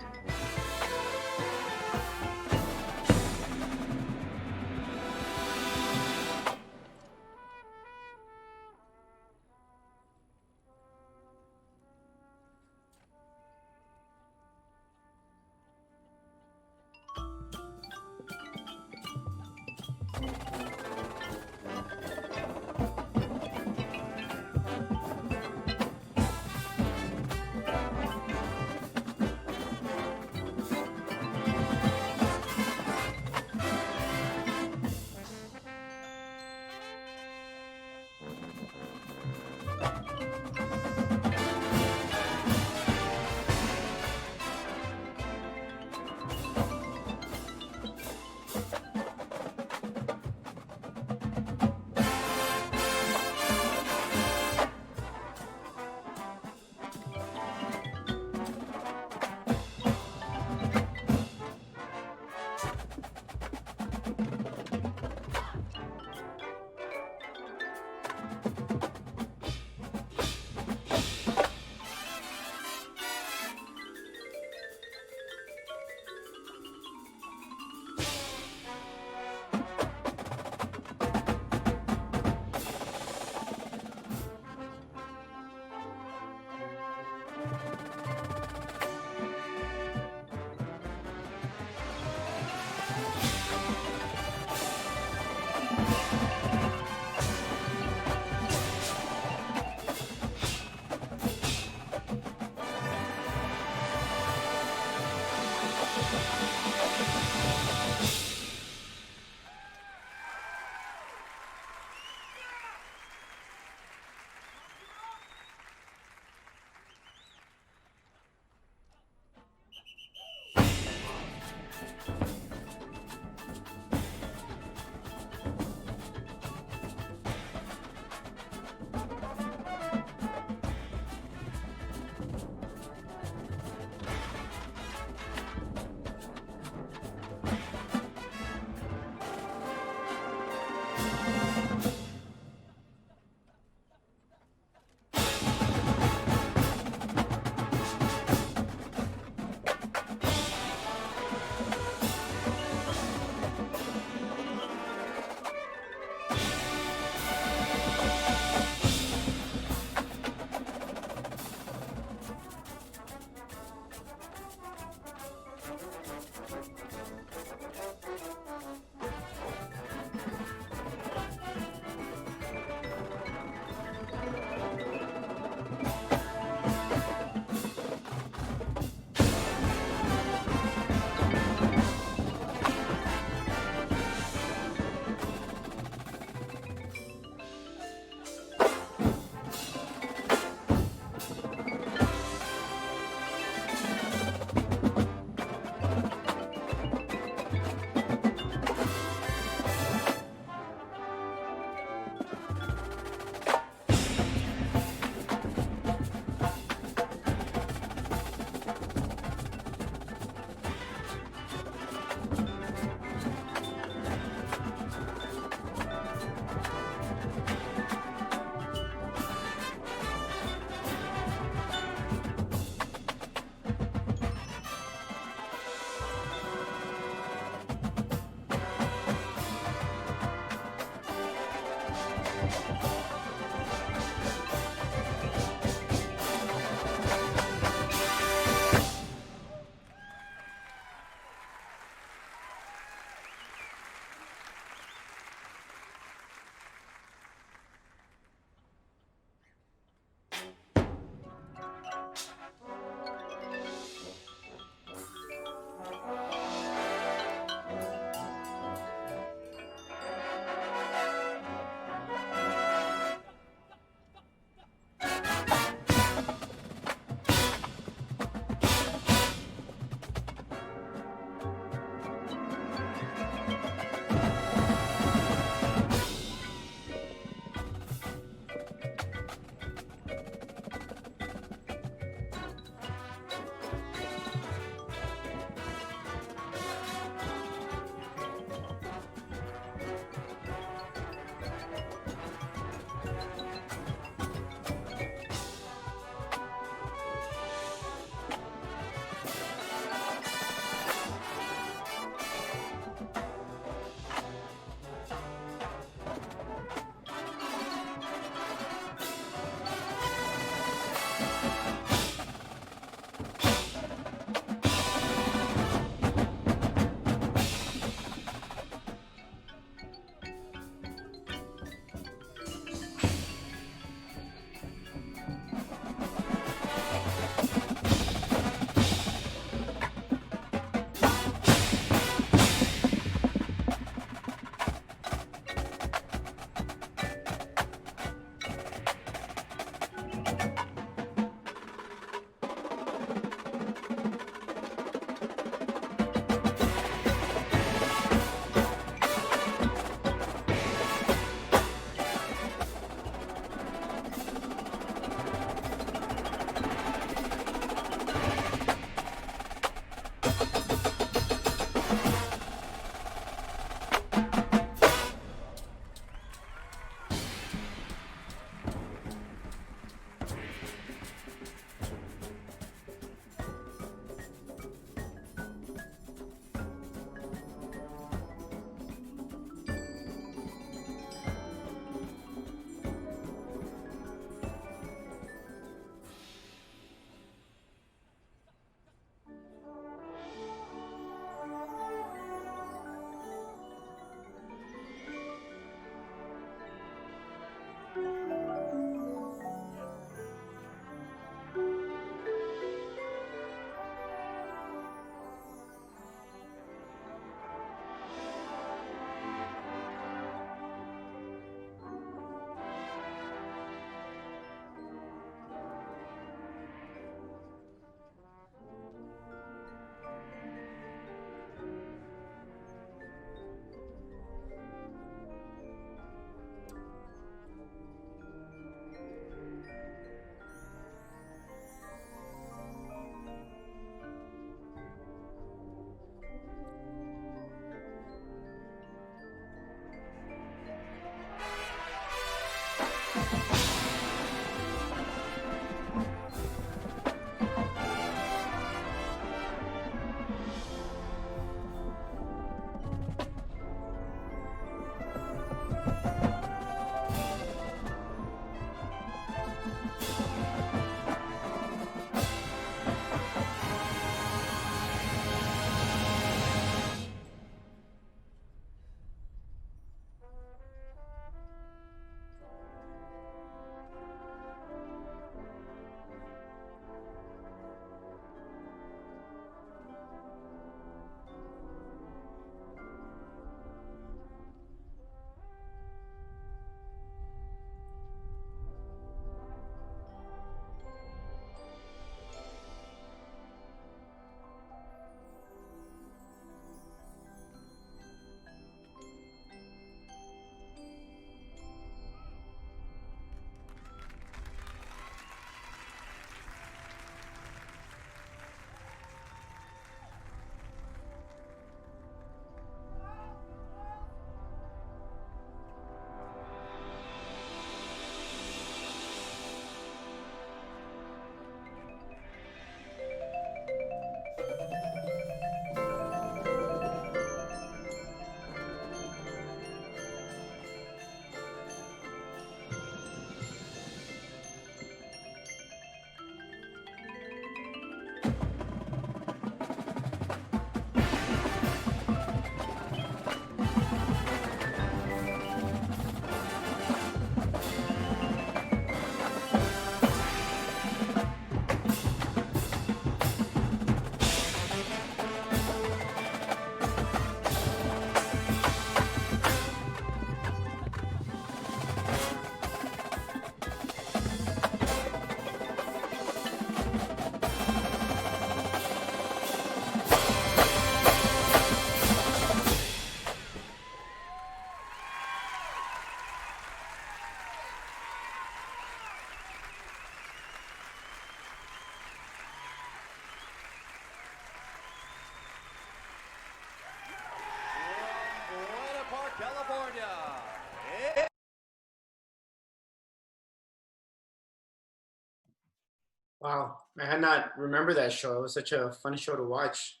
Wow, I had not remember that show. It was such a fun show to watch.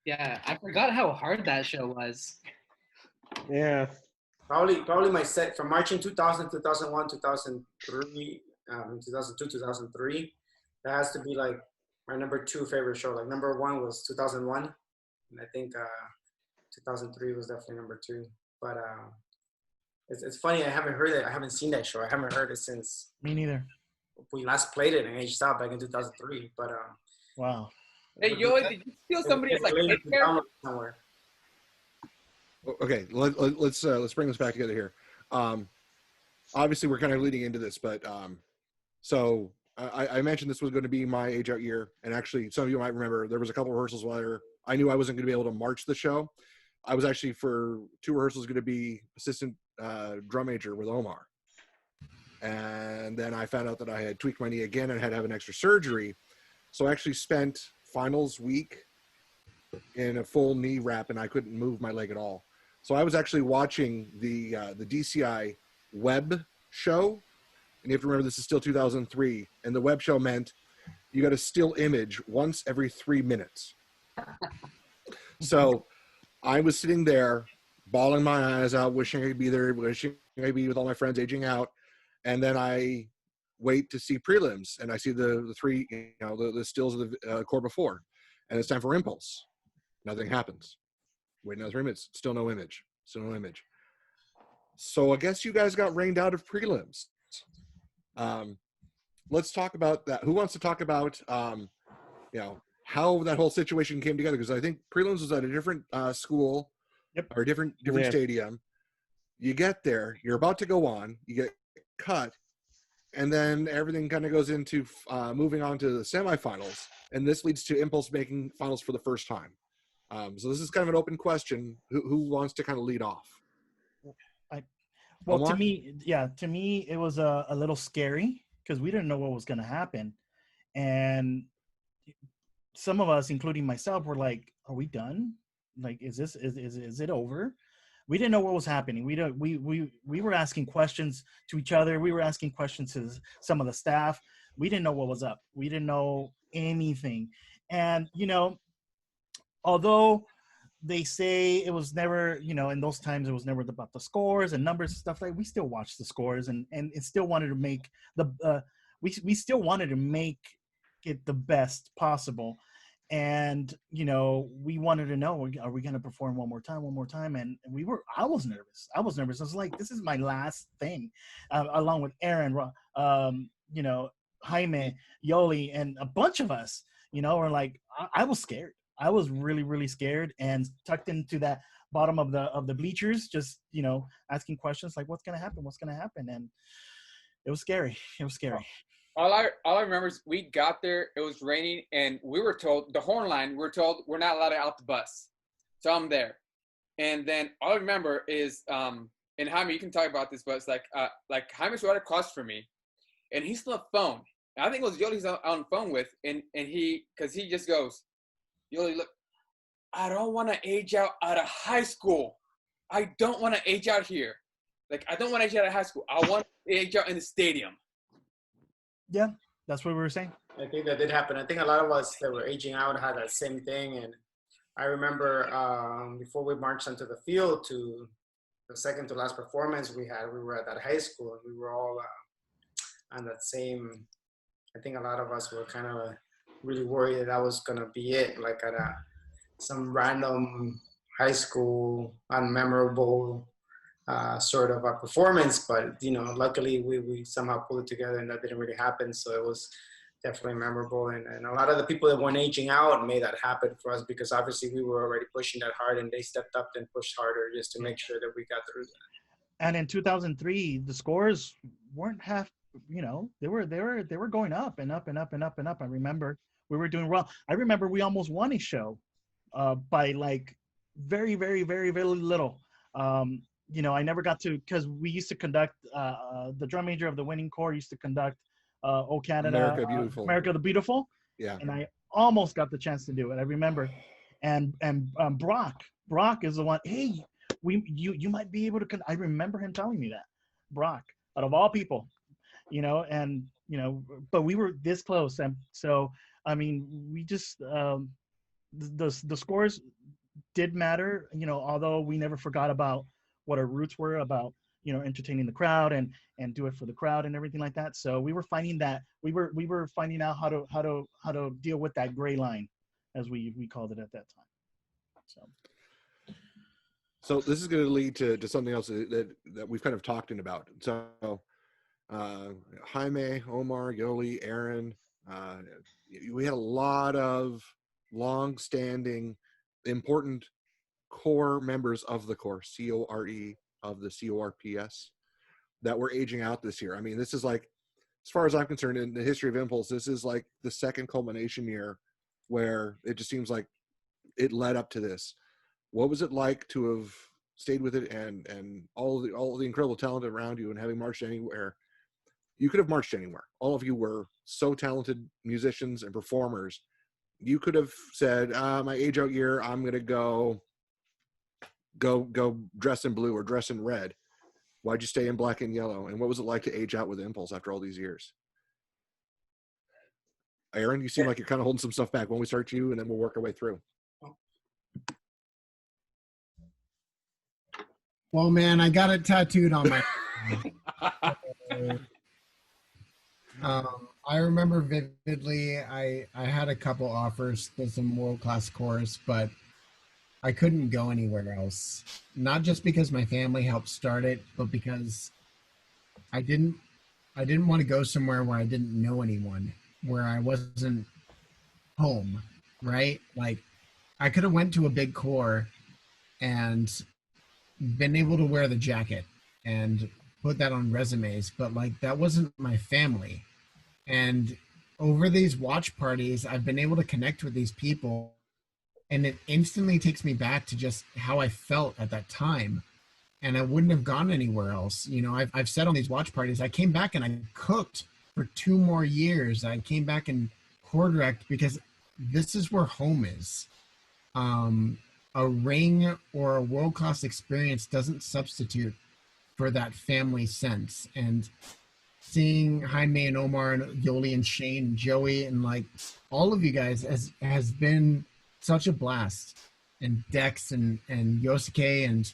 Yeah, I forgot how hard that show was. Yeah. Probably my set from March in 2000, 2001, 2003, 2002, 2003. That has to be like my number two favorite show. Like number one was 2001, and I think 2003 was definitely number two. But it's funny. I haven't heard it. I haven't seen that show. I haven't heard it since Me neither. we last played it in H Style back in 2003. But Wow. Hey, Joey, did you steal somebody's like kid hair? somewhere. Okay, let's bring this back together here. Obviously, we're kind of leading into this, but so I mentioned this was going to be my age out year, and actually, some of you might remember there was a couple rehearsals where I knew I wasn't going to be able to march the show. I was actually for 2 rehearsals going to be assistant drum major with Omar, and then I found out that I had tweaked my knee again and had to have an extra surgery. So I actually spent finals week in a full knee wrap, and I couldn't move my leg at all. So I was actually watching the DCI web show, and you have to remember this is still 2003, and the web show meant you got a still image once every 3 minutes. So I was sitting there, bawling my eyes out, wishing I could be there, wishing I could be with all my friends aging out, and then I wait to see prelims, and I see the three, the stills of the core before, and it's time for impulse. Nothing happens. Wait another 3 minutes. Still no image. Still no image. So I guess you guys got rained out of prelims. Let's talk about that. Who wants to talk about, how that whole situation came together? Because I think prelims was at a different school, or a different stadium. You get there. You're about to go on. You get cut. And then everything kind of goes into moving on to the semifinals. And this leads to Impulse making finals for the first time. So this is kind of an open question. Who wants to kind of lead off? Well, Omar? to me, it was a little scary because we didn't know what was going to happen. And some of us, including myself, were like, are we done? Like, is it over? We didn't know what was happening. We were asking questions to each other. We were asking questions to some of the staff. We didn't know what was up. We didn't know anything. And, although they say it was never, in those times, it was never about the scores and numbers and stuff we still watched the scores and it still wanted to make we still wanted to make it the best possible. And, we wanted to know, are we going to perform one more time? And I was nervous. I was like, this is my last thing, along with Aaron, Jaime, Yoli, and a bunch of us, were like, I was scared. I was really, really scared and tucked into that bottom of the bleachers, just, asking questions like, what's going to happen? What's going to happen? And it was scary. It was scary. All I remember is we got there, it was raining, and we were told, the horn line, we're told we're not allowed to out the bus. So I'm there. And then all I remember is, and Jaime, you can talk about this, but it's like Jaime's right across from me, and he's on the phone. And I think it was Yoli's on the phone with, and because he just goes, Yoli, look, I don't want to age out of high school. I don't want to age out here. Like, I don't want to age out of high school. I want to age out in the stadium. Yeah, that's what we were saying. I think that did happen. I think a lot of us that were aging out had that same thing. And I remember before we marched onto the field to the second to last performance we were at that high school, and we were all on that same. I think a lot of us were kind of really worried that was going to be it, like at some random high school, unmemorable sort of a performance. But, luckily we somehow pulled it together, and that didn't really happen. So it was definitely memorable. And a lot of the people that weren't aging out made that happen for us, because obviously we were already pushing that hard, and they stepped up and pushed harder just to make sure that we got through that. And in 2003, the scores weren't half, they were going up and up and up and up and up. I remember we were doing well. I remember we almost won a show by like very, very, very, very little. I never got to, because we used to conduct, the drum major of the winning corps used to conduct Oh Canada, America the Beautiful. Yeah. And I almost got the chance to do it. I remember. And Brock is the one, hey, you might be able to. I remember him telling me that, Brock, out of all people, and but we were this close, and so I mean, we just the scores did matter, although we never forgot about what our roots were about, entertaining the crowd and do it for the crowd and everything like that. So we were finding that we were finding out how to deal with that gray line, as we called it at that time. So this is going to lead to something else that we've kind of talked about. So Jaime, Omar, Yoli, Aaron, we had a lot of long-standing, important core members of the core, C-O-R-E, of the C-O-R-P-S, that were aging out this year. I mean, this is like, as far as I'm concerned, in the history of Impulse, this is like the second culmination year where it just seems like it led up to this. What was it like to have stayed with it and all the incredible talent around you and having marched anywhere? You could have marched anywhere. All of you were so talented musicians and performers. You could have said, my age out year, I'm going to go dress in blue or dress in red. Why'd you stay in black and yellow? And what was it like to age out with Impulse after all these years? Aaron, you seem like you're kind of holding some stuff back. When we start you, and then we'll work our way through. Well, man, I got it tattooed on my. I remember vividly. I had a couple offers to some world-class chorus, but I couldn't go anywhere else. Not just because my family helped start it, but because I didn't want to go somewhere where I didn't know anyone, where I wasn't home, right? Like, I could have went to a big corps and been able to wear the jacket and put that on resumes, but like, that wasn't my family. And over these watch parties, I've been able to connect with these people, and it instantly takes me back to just how I felt at that time. And I wouldn't have gone anywhere else. I've said on these watch parties, I came back and I cooked for 2 more years. I came back and corps direct because this is where home is. A ring or a world-class experience doesn't substitute for that family sense. And seeing Jaime and Omar and Yoli and Shane and Joey and like all of you guys has been such a blast. And Dex and Yosuke and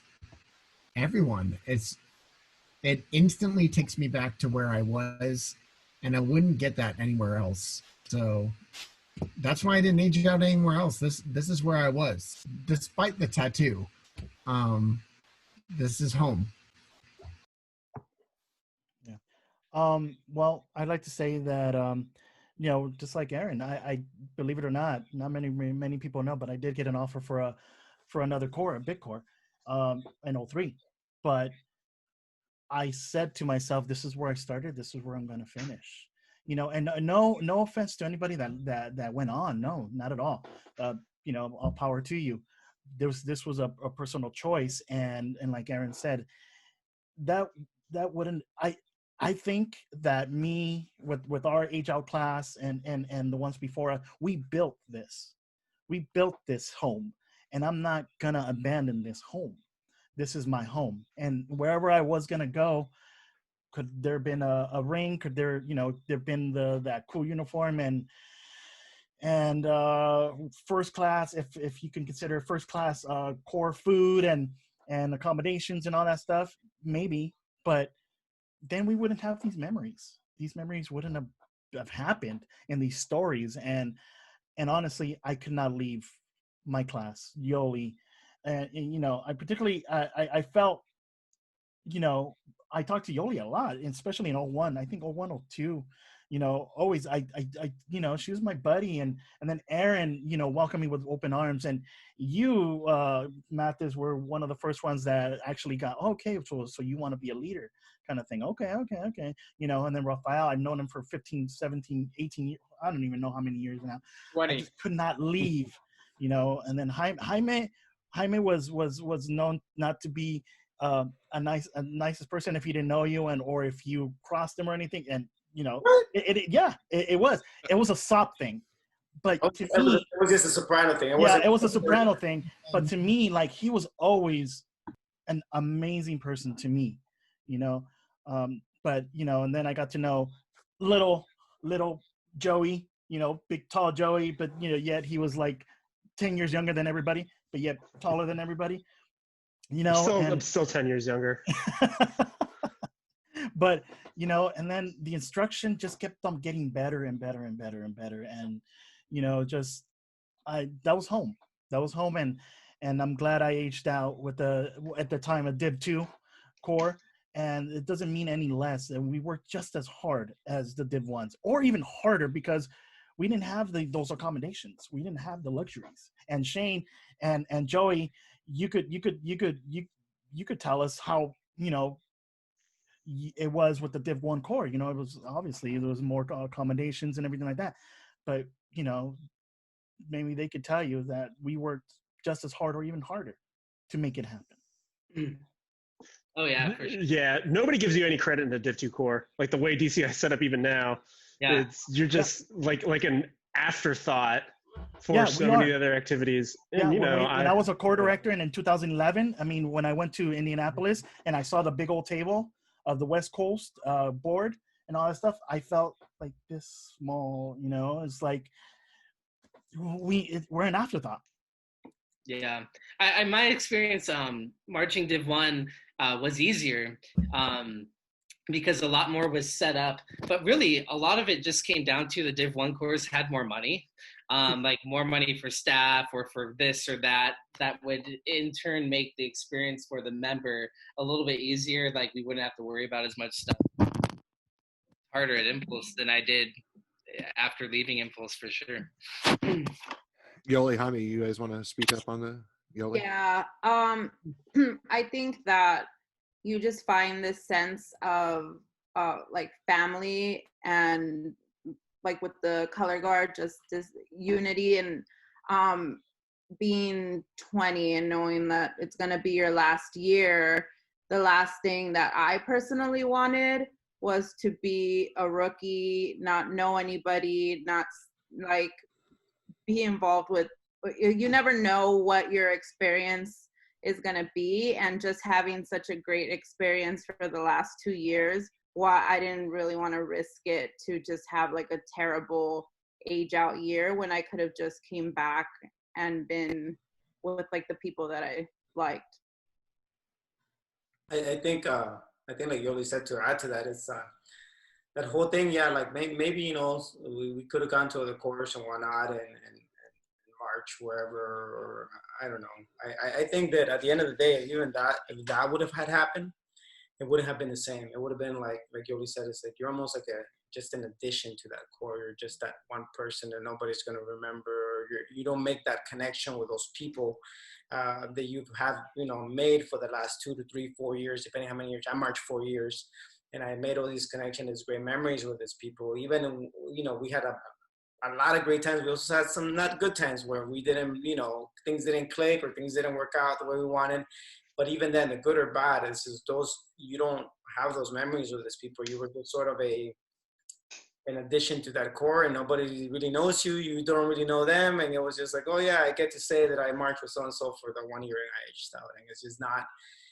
everyone. It instantly takes me back to where I was, and I wouldn't get that anywhere else. So that's why I didn't age out anywhere else. This is where I was, despite the tattoo. This is home. Yeah. Well, I'd like to say that just like Aaron, I believe it or not many people know, but I did get an offer for another corps, a big corps, in 03. But I said to myself, this is where I started. This is where I'm going to finish. And no offense to anybody that went on. No, not at all. All power to you. This was a personal choice. And like Aaron said, that wouldn't, I think that me with our age out class and the ones before us, we built this home, and I'm not going to abandon this home. This is my home. And wherever I was going to go, could there have been a ring? Could there, there been that cool uniform and first class, if you can consider first class core food and accommodations and all that stuff, maybe, but then we wouldn't have these memories. These memories wouldn't have happened in these stories. And honestly, I could not leave my class, Yoli. And I particularly, I felt, I talked to Yoli a lot, especially in 01. I think 01, 02, always, she was my buddy. And then Aaron, welcomed me with open arms. And you, Mathis, were one of the first ones that actually got, okay, so you want to be a leader kind of thing. Okay. And then Rafael, I've known him for 15, 17, 18 years. I don't even know how many years now. 20. I just could not leave, and then Jaime was known not to be a nicest person if he didn't know you or if you crossed him or anything. And it was a sop thing. But to me, it was just a soprano thing. It was a soprano thing. But to me, like, he was always an amazing person to me, you know. But you know, and then I got to know little Joey, you know, big tall Joey, but you know, yet he was like 10 years younger than everybody, but yet taller than everybody, you know. I'm still 10 years younger. But you know, and then the instruction just kept on getting better and better and better and better, and you know, just that was home. That was home, and I'm glad I aged out with at the time a Div 2 core, and it doesn't mean any less. And we worked just as hard as the Div 1s, or even harder, because we didn't have those accommodations. We didn't have the luxuries. And Shane and Joey, you could tell us how, you know, it was with the Div 1 core. You know, it was obviously there was more accommodations and everything like that, but you know, maybe they could tell you that we worked just as hard or even harder to make it happen. Oh yeah, for sure. Yeah, nobody gives you any credit in the Div 2 core. Like the way DCI set up even now, Yeah. you're just like an afterthought for so many other activities. And you know, when I was a core director and in 2011, I mean, when I went to Indianapolis and I saw the big old table of the West Coast board and all that stuff, I felt like this small, you know. It's like we're an afterthought. Yeah, my experience marching Div 1 was easier because a lot more was set up. But really, a lot of it just came down to the Div 1 corps had more money, like more money for staff or for this or that. That would in turn make the experience for the member a little bit easier. Like we wouldn't have to worry about as much stuff. Harder at Impulse than I did after leaving Impulse, for sure. Yoli, Jaime, you guys want to speak up on the Yoli? Yeah, I think that you just find this sense of like family, and like with the color guard, just this unity, and being 20 and knowing that it's going to be your last year. The last thing that I personally wanted was to be a rookie, not know anybody, not like be involved with, you never know what your experience is going to be, and just having such a great experience for the last 2 years, why I didn't really want to risk it to just have like a terrible age out year when I could have just came back and been with like the people that I liked. I think like Yoli said, to add to that, it's that whole thing. Yeah, like maybe you know, we could have gone to the course and whatnot, and March wherever, or I don't know. I think that at the end of the day, even that, if that would have happened, it wouldn't have been the same. It would have been like Yoli said, it's like you're almost like just an addition to that core. You're just that one person that nobody's going to remember. You don't make that connection with those people that you have, you know, made for the last 2 to 3, 4 years, depending how many years. I marched 4 years, and I made all these connections, these great memories with these people. Even, you know, we had a lot of great times. We also had some not good times where we didn't, you know, things didn't click or things didn't work out the way we wanted. But even then, the good or bad, is just those, you don't have those memories with these people. You were just sort of in addition to that core, and nobody really knows you. You don't really know them. And it was just like, oh yeah, I get to say that I marched with so-and-so for the 1 year in IH scouting. It's just not,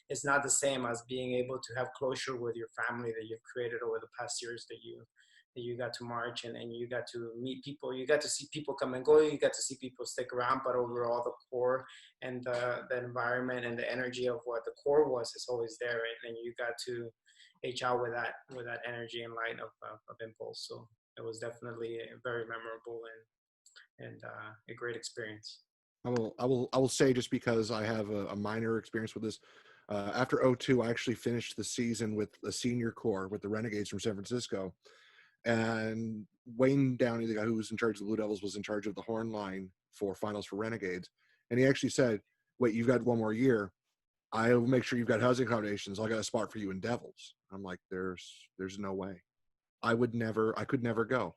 it's not the same as being able to have closure with your family that you've created over the past years that you got to march, and you got to meet people. You got to see people come and go. You got to see people stick around, but overall the core and the environment and the energy of what the core was is always there. Right? And you got to H out with that energy and light of Impulse. So it was definitely a very memorable and a great experience. I will say, just because I have a minor experience with this, after 02, I actually finished the season with a senior core with the Renegades from San Francisco. And Wayne Downey, the guy who was in charge of the Blue Devils, was in charge of the horn line for finals for Renegades. And he actually said, wait, you've got 1 more year. I'll make sure you've got housing accommodations. I'll got a spot for you in Devils. I'm like, there's no way. I could never go.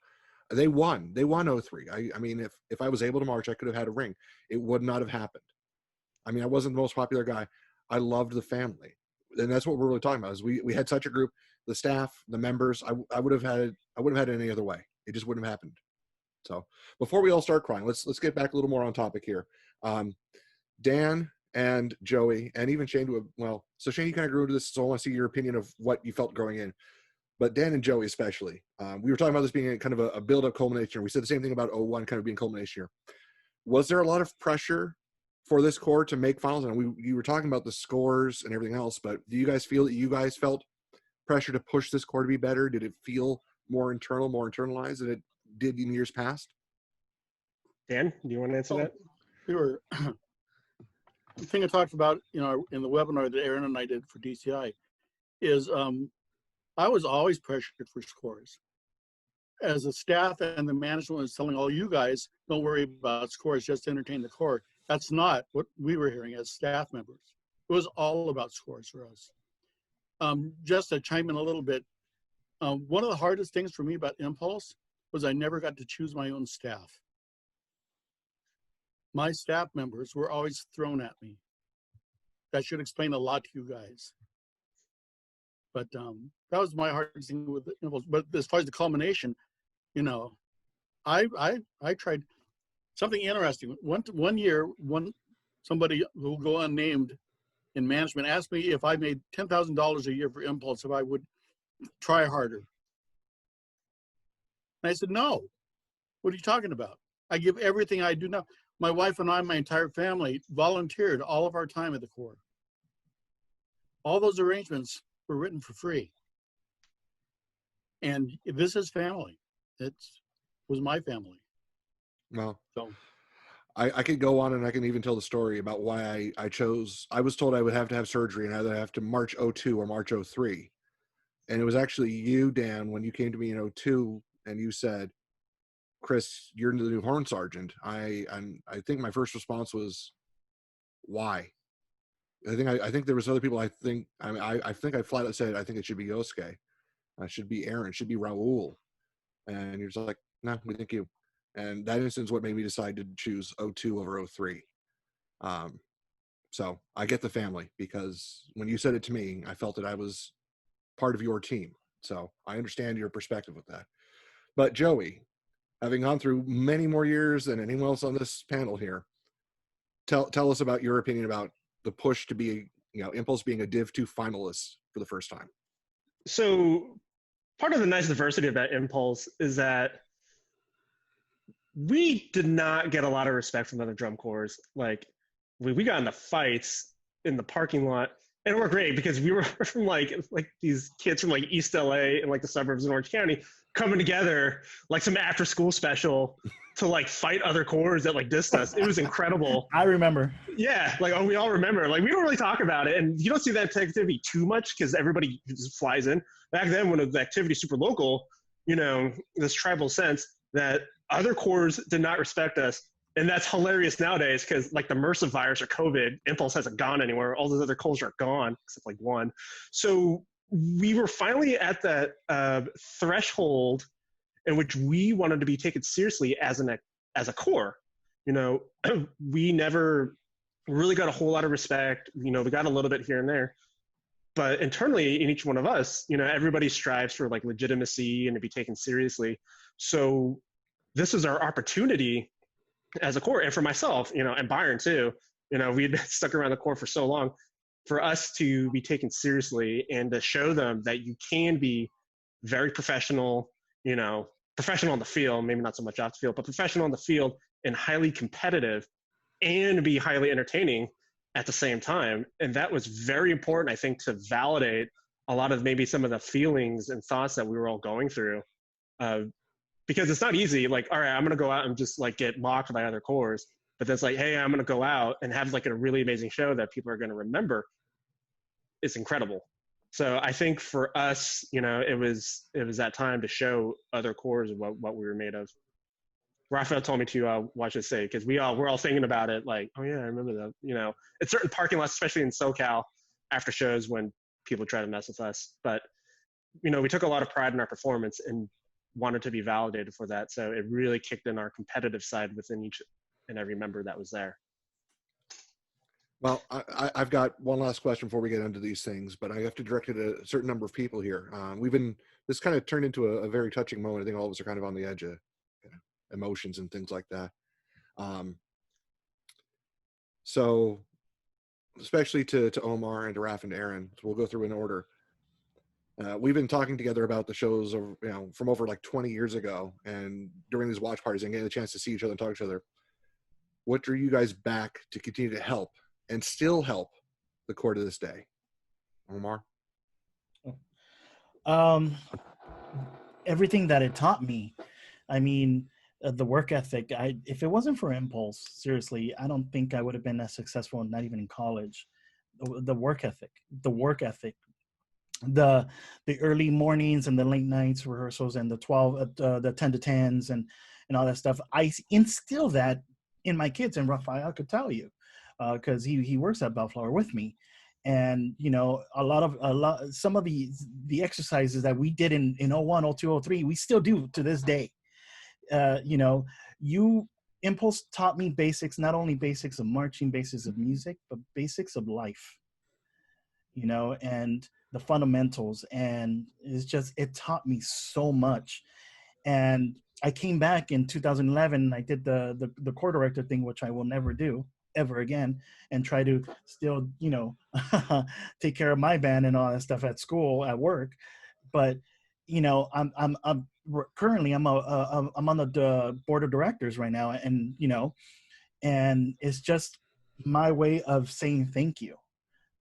They won 03. I mean, if I was able to march, I could have had a ring. It would not have happened. I mean, I wasn't the most popular guy. I loved the family. And that's what we're really talking about, is we had such a group, the staff, the members. I would have had it any other way. It just wouldn't have happened. So before we all start crying, let's get back a little more on topic here. Dan and Joey, and even Shane. Well, so Shane, you kind of grew into this, so I want to see your opinion of what you felt going in. But Dan and Joey especially, we were talking about this being a kind of a build-up culmination. We said the same thing about 01 kind of being culmination here. Was there a lot of pressure for this core to make finals? And you were talking about the scores and everything else, but do you guys feel that you guys felt pressure to push this core to be better? Did it feel more internal, more internalized than it did in years past? Dan, do you want to answer that? We were, the thing I talked about, in the webinar that Aaron and I did for DCI is I was always pressured for scores. As a staff and the management was telling all you guys, don't worry about scores, just entertain the core. That's not what we were hearing as staff members. It was all about scores for us. Just to chime in a little bit, one of the hardest things for me about Impulse was I never got to choose my own staff. My staff members were always thrown at me. That should explain a lot to you guys. But that was my hardest thing with the Impulse. But as far as the culmination, I tried something interesting. One year, somebody who will go unnamed in management asked me if I made $10,000 a year for Impulse, if I would try harder. And I said, no. What are you talking about? I give everything I do now. My wife and I, my entire family, volunteered all of our time at the Corps. All those arrangements were written for free. And this is family. It was my family. Well, so I could go on and I can even tell the story about why I chose. I was told I would have to have surgery and either have to March 02 or March 03. And it was actually you, Dan, when you came to me in 02 and you said, Chris, you're the new Horn Sergeant. I think my first response was, why? I think there was other people. I think I flat out said I think it should be Yosuke, it should be Aaron, it should be Raul, and you're just like, no, we think you. And that instance is what made me decide to choose 02 over 03. So I get the family, because when you said it to me, I felt that I was part of your team. So I understand your perspective with that. But Joey, having gone through many more years than anyone else on this panel here, tell us about your opinion about the push to be, Impulse being a Div 2 finalist for the first time. So part of the nice diversity about Impulse is that we did not get a lot of respect from other drum corps. Like we got into fights in the parking lot, and it were great because we were from like these kids from like East LA and like the suburbs in Orange County coming together like some after school special to like fight other corps that like dissed us. It was incredible. I remember. Yeah, we all remember. Like we don't really talk about it, and you don't see that activity too much because everybody just flies in. Back then, when the activity super local, this tribal sense that other corps did not respect us. And that's hilarious nowadays because like the MRSA virus or COVID, Impulse hasn't gone anywhere. All those other corps are gone except like one. So we were finally at that threshold in which we wanted to be taken seriously as a corps. We never really got a whole lot of respect. We got a little bit here and there. But internally in each one of us, everybody strives for like legitimacy and to be taken seriously. So this is our opportunity as a corps, and for myself, and Byron too, we'd been stuck around the corps for so long, for us to be taken seriously and to show them that you can be very professional, professional on the field, maybe not so much off the field, but professional on the field and highly competitive and be highly entertaining at the same time. And that was very important, I think, to validate a lot of maybe some of the feelings and thoughts that we were all going through. Because it's not easy, like, all right, I'm going to go out and just like get mocked by other corps. But then it's like, hey, I'm going to go out and have like a really amazing show that people are going to remember. It's incredible. So I think for us, it was that time to show other corps what we were made of. Raphael told me to watch this say, because we're all thinking about it like, oh yeah, I remember that. It's certain parking lots, especially in SoCal, after shows when people try to mess with us. But we took a lot of pride in our performance and wanted to be validated for that. So it really kicked in our competitive side within each and every member that was there. Well, I've got one last question before we get into these things, but I have to direct it at a certain number of people here. This kind of turned into a very touching moment. I think all of us are kind of on the edge of emotions and things like that. So especially to Omar and to Raf and to Aaron. So we'll go through in order. We've been talking together about the shows of, from over like 20 years ago, and during these watch parties and getting a chance to see each other and talk to each other. What drew you guys back to continue to help and still help the Corps to this day? Omar? Everything that it taught me. I mean, the work ethic. If it wasn't for Impulse, seriously, I don't think I would have been as successful, not even in college. The work ethic, the early mornings and the late nights rehearsals and the 10 to 10s and all that stuff. I instill that in my kids, and Raphael could tell you, because he works at Bellflower with me. And some of the exercises that we did in 01, 02, 03, we still do to this day. Impulse taught me basics, not only basics of marching, basics of music, but basics of life, and the fundamentals. And it taught me so much. And I came back in 2011, I did the Corps director thing, which I will never do ever again, and try to still, take care of my band and all that stuff at school, at work. But, I'm currently I'm on the board of directors right now, and and it's just my way of saying thank you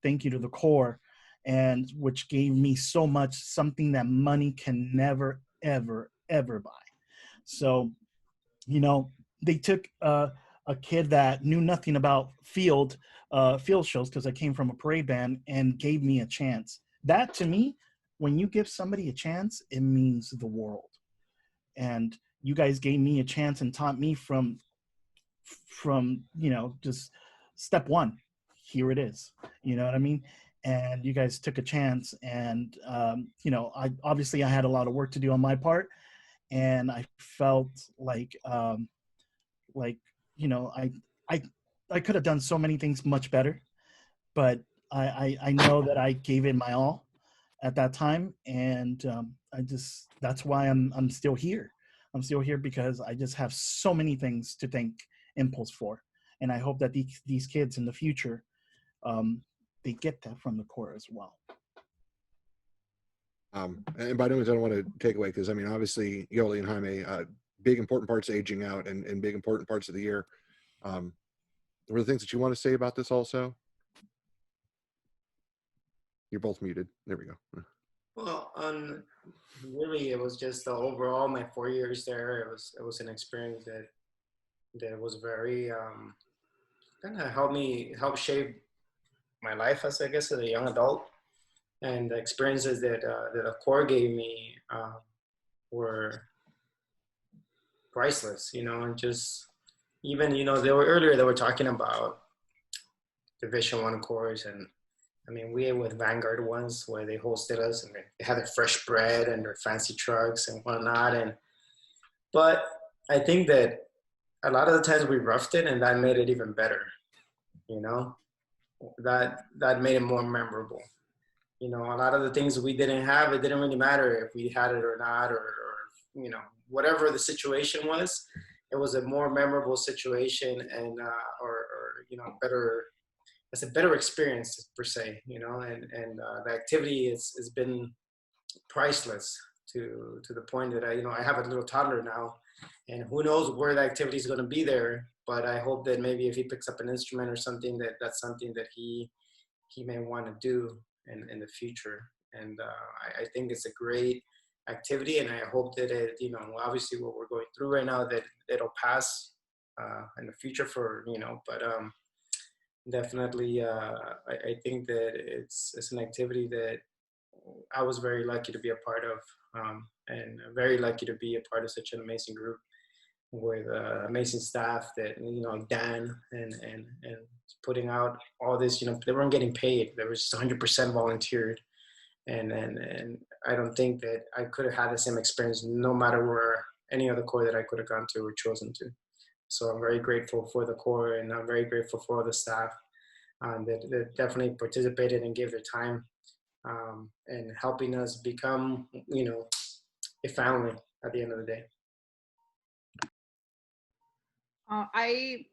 to the Corps, and which gave me so much, something that money can never ever buy. So they took a kid that knew nothing about field shows, because I came from a parade band, and gave me a chance. That, to me, when you give somebody a chance, it means the world. And you guys gave me a chance and taught me from just step one. Here it is. You know what I mean? And you guys took a chance, and I had a lot of work to do on my part, and I felt like I could have done so many things much better, but I know that I gave it my all at that time, and that's why I'm still here. I'm still here because I just have so many things to thank Impulse for, and I hope that these kids in the future, they get that from the Corps as well. And by no means I don't want to take away, because obviously Yoli and Jaime, big important parts aging out, and big important parts of the year. Were there things that you want to say about this also? You're both muted. There we go. Well, really, it was just overall my 4 years there. It was an experience that was very kind of helped shape my life as as a young adult, and the experiences that the Corps gave me were priceless. And just even they were talking about Division I Corps, and we were with Vanguard once, where they hosted us, and they had their fresh bread and their fancy trucks and whatnot. But I think that a lot of the times we roughed it, and that made it even better. That made it more memorable. A lot of the things we didn't have, it didn't really matter if we had it or not, or whatever the situation was. It was a more memorable situation, and better. It's a better experience per se, and the activity has been priceless to the point that I have a little toddler now, and who knows where the activity is going to be there. But I hope that maybe if he picks up an instrument or something, that's something that he may want to do in the future. And I think it's a great activity, and I hope that it, obviously what we're going through right now, that it'll pass in the future but definitely I think that it's an activity that I was very lucky to be a part of, and very lucky to be a part of such an amazing group with amazing staff that Dan and putting out all this. They weren't getting paid. They were just 100% volunteered, and I don't think that I could have had the same experience no matter where any other Corps that I could have gone to or chosen to. So I'm very grateful for the Corps, and I'm very grateful for all the staff that definitely participated and gave their time and helping us become, a family at the end of the day. I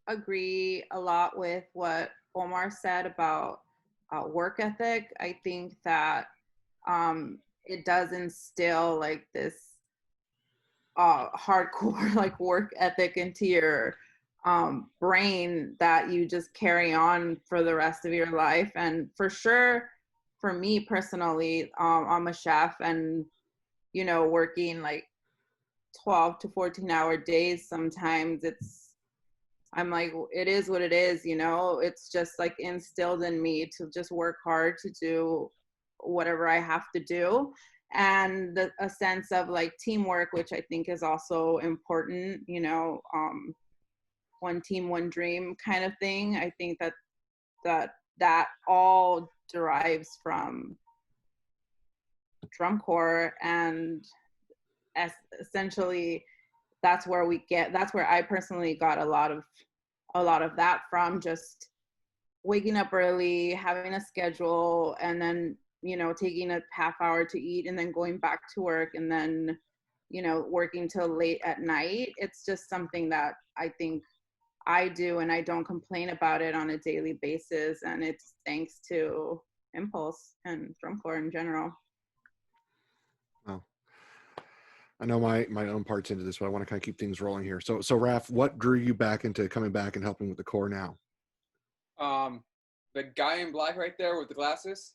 agree a lot with what Omar said about work ethic. I think that it does instill like this hardcore like work ethic into your brain that you just carry on for the rest of your life. And for sure, for me personally, I'm a chef, and you know, working like 12 to 14-hour days sometimes, I'm like, it is what it is, you know. It's just like instilled in me to just work hard to do whatever I have to do, and a sense of like teamwork, which I think is also important, you know, one team, one dream kind of thing. I think that all derives from drum corps, and essentially that's where I personally got a lot of that from, just waking up early, having a schedule, and then, you know, taking a half hour to eat and then going back to work, and then, you know, working till late at night. It's just something that I think I do, and I don't complain about it on a daily basis. And it's thanks to Impulse and drum corps in general. Oh, I know my own parts into this, but I want to kind of keep things rolling here. So Raph, what drew you back into coming back and helping with the corps now? The guy in black right there with the glasses,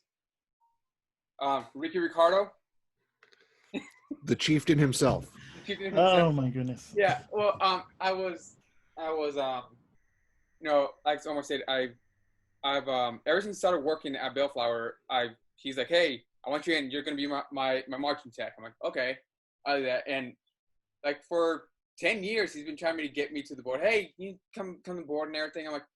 Ricky Ricardo. The chieftain himself. Oh my goodness. Yeah. Well, I was, you know, like Omar said, I've ever since I started working at Bellflower, he's like, hey, I want you in. You're gonna be my marching tech. I'm like, okay, I do that. And like for 10 years, he's been trying to get me to the board. Hey, you come to the board and everything. I'm like,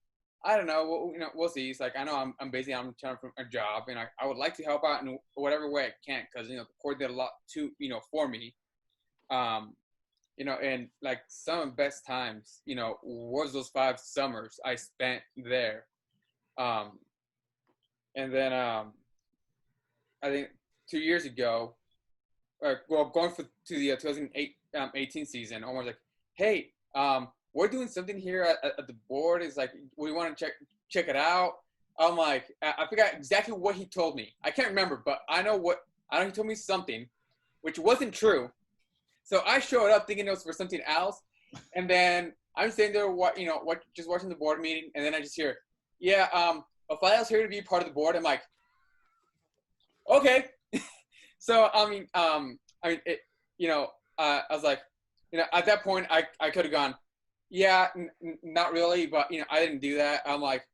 I don't know. Well, you know, we'll see. He's like, I know I'm busy. I'm trying for a job, and I would like to help out in whatever way I can, because, you know, the corps did a lot too, you know, for me. You know, and like some of the best times, you know, was those 5 summers I spent there. And then I think 2 years ago, going to the 2018 season, Omar was like, hey, we're doing something here at the board. Is like, we want to check it out. I'm like, I forgot exactly what he told me. I can't remember, but I know he told me something, which wasn't true. So I showed up thinking it was for something else, and then I'm sitting there, just watching the board meeting, and then I just hear, yeah, Rafael's here to be part of the board. I'm like, okay. So I mean, it, you know, I was like, you know, at that point, I could have gone, yeah, not really, but, you know, I didn't do that. I'm like,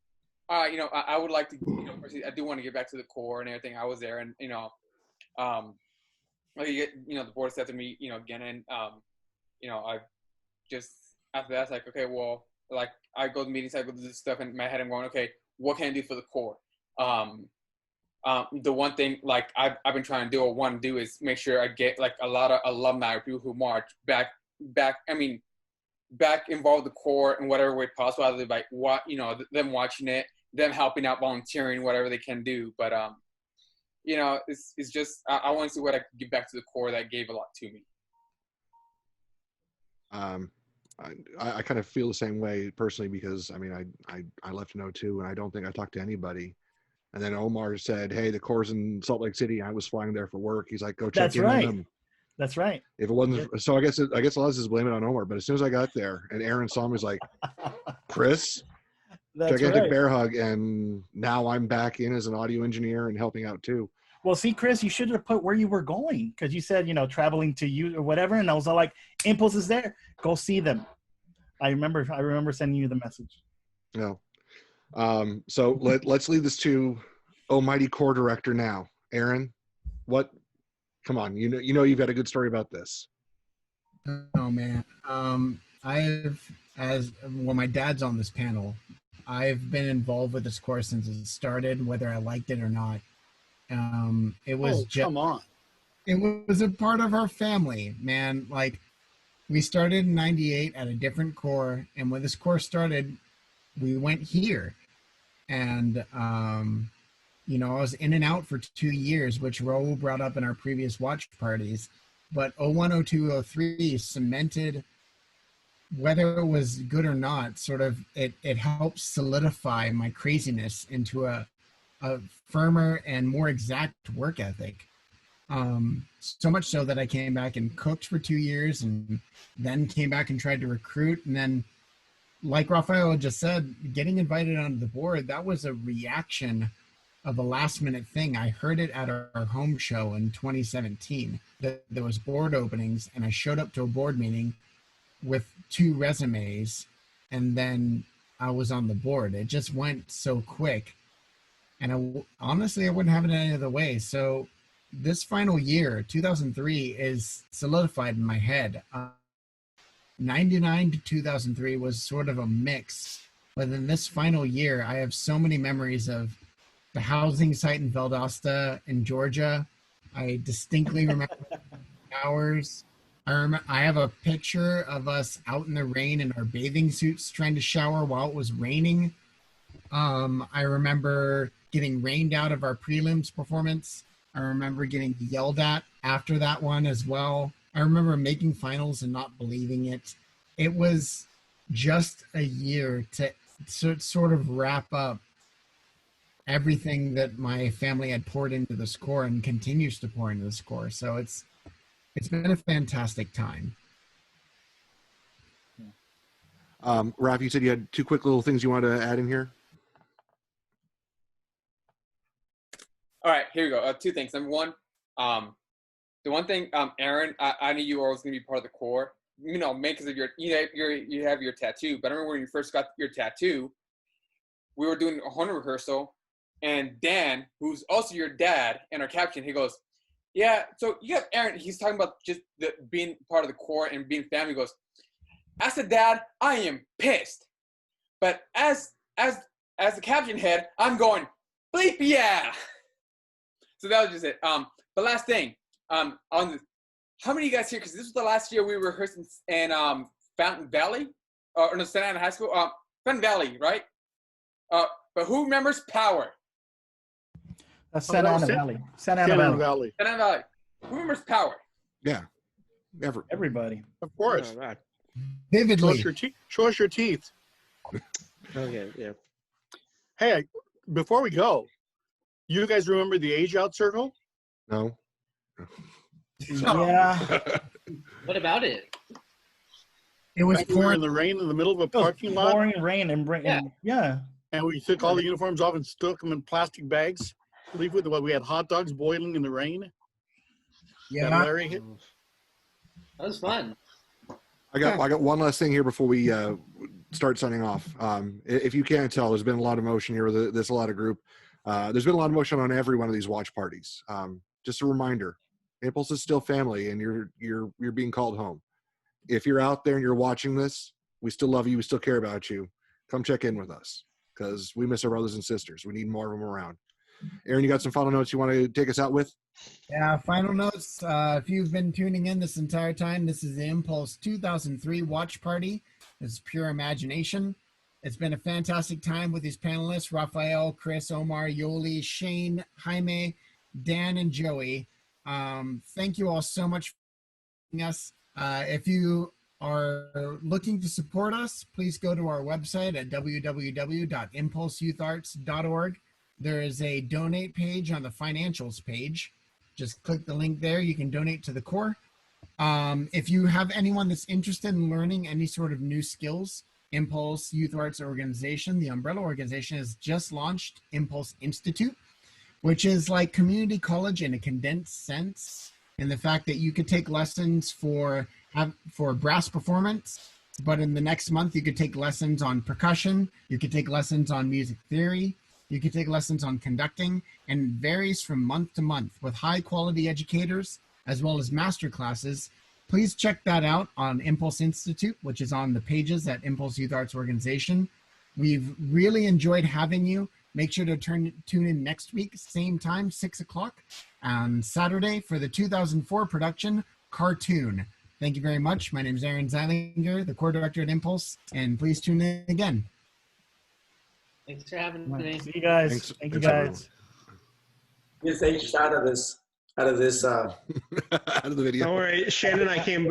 you know, I would like to, you know, I do want to get back to the corps and everything. I was there, and, you know, like, you know, the board accepted me, you know, again, and, you know, I just, after that, it's like, okay, well, like, I go to meetings, I go to this stuff, and in my head, I'm going, okay, what can I do for the corps? The one thing, like, I've been trying to do or want to do is make sure I get, like, a lot of alumni or people who march back involved the corps in whatever way possible, either by you know, them watching it, them helping out, volunteering, whatever they can do. But you know, it's just I want to see what I can give back to the corps that gave a lot to me. I kind of feel the same way personally, because I mean, I left in 02, and I don't think I talked to anybody. And then Omar said, hey, the corps in Salt Lake City. I was flying there for work. He's like, go check That's in right. on them. That's right. If it wasn't, so I guess a lot of this is blaming on Omar. But as soon as I got there, and Aaron saw me, was like, Chris, That's gigantic right. bear hug, and now I'm back in as an audio engineer and helping out too. Well, see, Chris, you should have put where you were going, because you said, you know, traveling to you or whatever, and I was all like, Impulse is there. Go see them. I remember sending you the message. No. So let's leave this to almighty corps director now. Aaron, what? Come on, you know you've got a good story about this. Oh man, my dad's on this panel. I've been involved with this course since it started, whether I liked it or not. It was come on. It was a part of our family, man. Like, we started in '98 at a different corps, and when this course started, we went here, and you know, I was in and out for 2 years, which Raul brought up in our previous watch parties. But 01, 02, 03 cemented whether it was good or not, sort of it helped solidify my craziness into a firmer and more exact work ethic. So much so that I came back and cooked for 2 years, and then came back and tried to recruit. And then, like Rafael just said, getting invited onto the board, that was a reaction of a last minute thing. I heard it at our home show in 2017 that there was board openings, and I showed up to a board meeting with 2 resumes, and then I was on the board. It just went so quick, and honestly, I wouldn't have it any other way. So this final year, 2003, is solidified in my head. 99 to 2003 was sort of a mix, but in this final year, I have so many memories of the housing site in Valdosta in Georgia. I distinctly remember hours. I have a picture of us out in the rain in our bathing suits trying to shower while it was raining. I remember getting rained out of our prelims performance. I remember getting yelled at after that one as well. I remember making finals and not believing it. It was just a year to sort of wrap up everything that my family had poured into the score and continues to pour into the score. So it's been a fantastic time. Raph, you said you had 2 quick little things you wanted to add in here. All right, here we go. 2 things. Number one, the one thing, Aaron, I knew you were always going to be part of the core. You know, because of you have your tattoo. But I remember when you first got your tattoo, we were doing a horn rehearsal, and Dan, who's also your dad, and our captain, he goes, "Yeah, so you have Aaron." He's talking about just being part of the core and being family. He goes, "As a dad, I am pissed, but as the captain head, I'm going bleep yeah." So that was just it. The last thing, on the, how many of you guys here? Because this was the last year we were rehearsing in Fountain Valley, or no, Santa Ana High School. Fountain Valley, right? But who remembers Power? Santa Ana Valley. Santa Ana Valley. Santa Ana Valley. Who remembers Power? Yeah, everybody. Of course. Oh, Vividly. Show us your teeth. okay, yeah. Hey, before we go, you guys remember the age out circle? No. Yeah. What about it? It was We were pouring in the rain in the middle of a parking lot, Pouring rain and rain. Yeah. Yeah. and we took all the uniforms off and stuck them in plastic bags. Leave with we had hot dogs boiling in the rain. Yeah. And Larry hit. That was fun. I got one last thing here before we start signing off. If you can't tell, there's been a lot of motion here. There's a lot of group. There's been a lot of motion on every one of these watch parties. Just a reminder, Impulse is still family, and you're being called home. If you're out there and you're watching this, we still love you. We still care about you. Come check in with us because we miss our brothers and sisters. We need more of them around. Aaron, you got some final notes you want to take us out with? Yeah, final notes. If you've been tuning in this entire time, this is the Impulse 2003 watch party. It's pure imagination. It's been a fantastic time with these panelists, Rafael, Chris, Omar, Yoli, Shane, Jaime, Dan, and Joey. Thank you all so much for joining us. If you are looking to support us, please go to our website at www.impulseyoutharts.org. There is a donate page on the financials page. Just click the link there. You can donate to the core. If you have anyone that's interested in learning any sort of new skills, Impulse Youth Arts Organization, the umbrella organization, has just launched Impulse Institute, which is like community college in a condensed sense, in the fact that you could take lessons for brass performance, but in the next month you could take lessons on percussion, you could take lessons on music theory, you could take lessons on conducting, and it varies from month to month with high quality educators as well as master classes. Please check that out on Impulse Institute, which is on the pages at Impulse Youth Arts Organization. We've really enjoyed having you. Make sure to tune in next week, same time, 6 o'clock on Saturday for the 2004 production, Cartoon. Thank you very much. My name is Aaron Zeilinger, the core director at Impulse, and please tune in again. Thanks for having me. See you guys. Thanks. Thank you Thanks, guys. Just aged out of this out of the video. Don't worry, Shannon and I came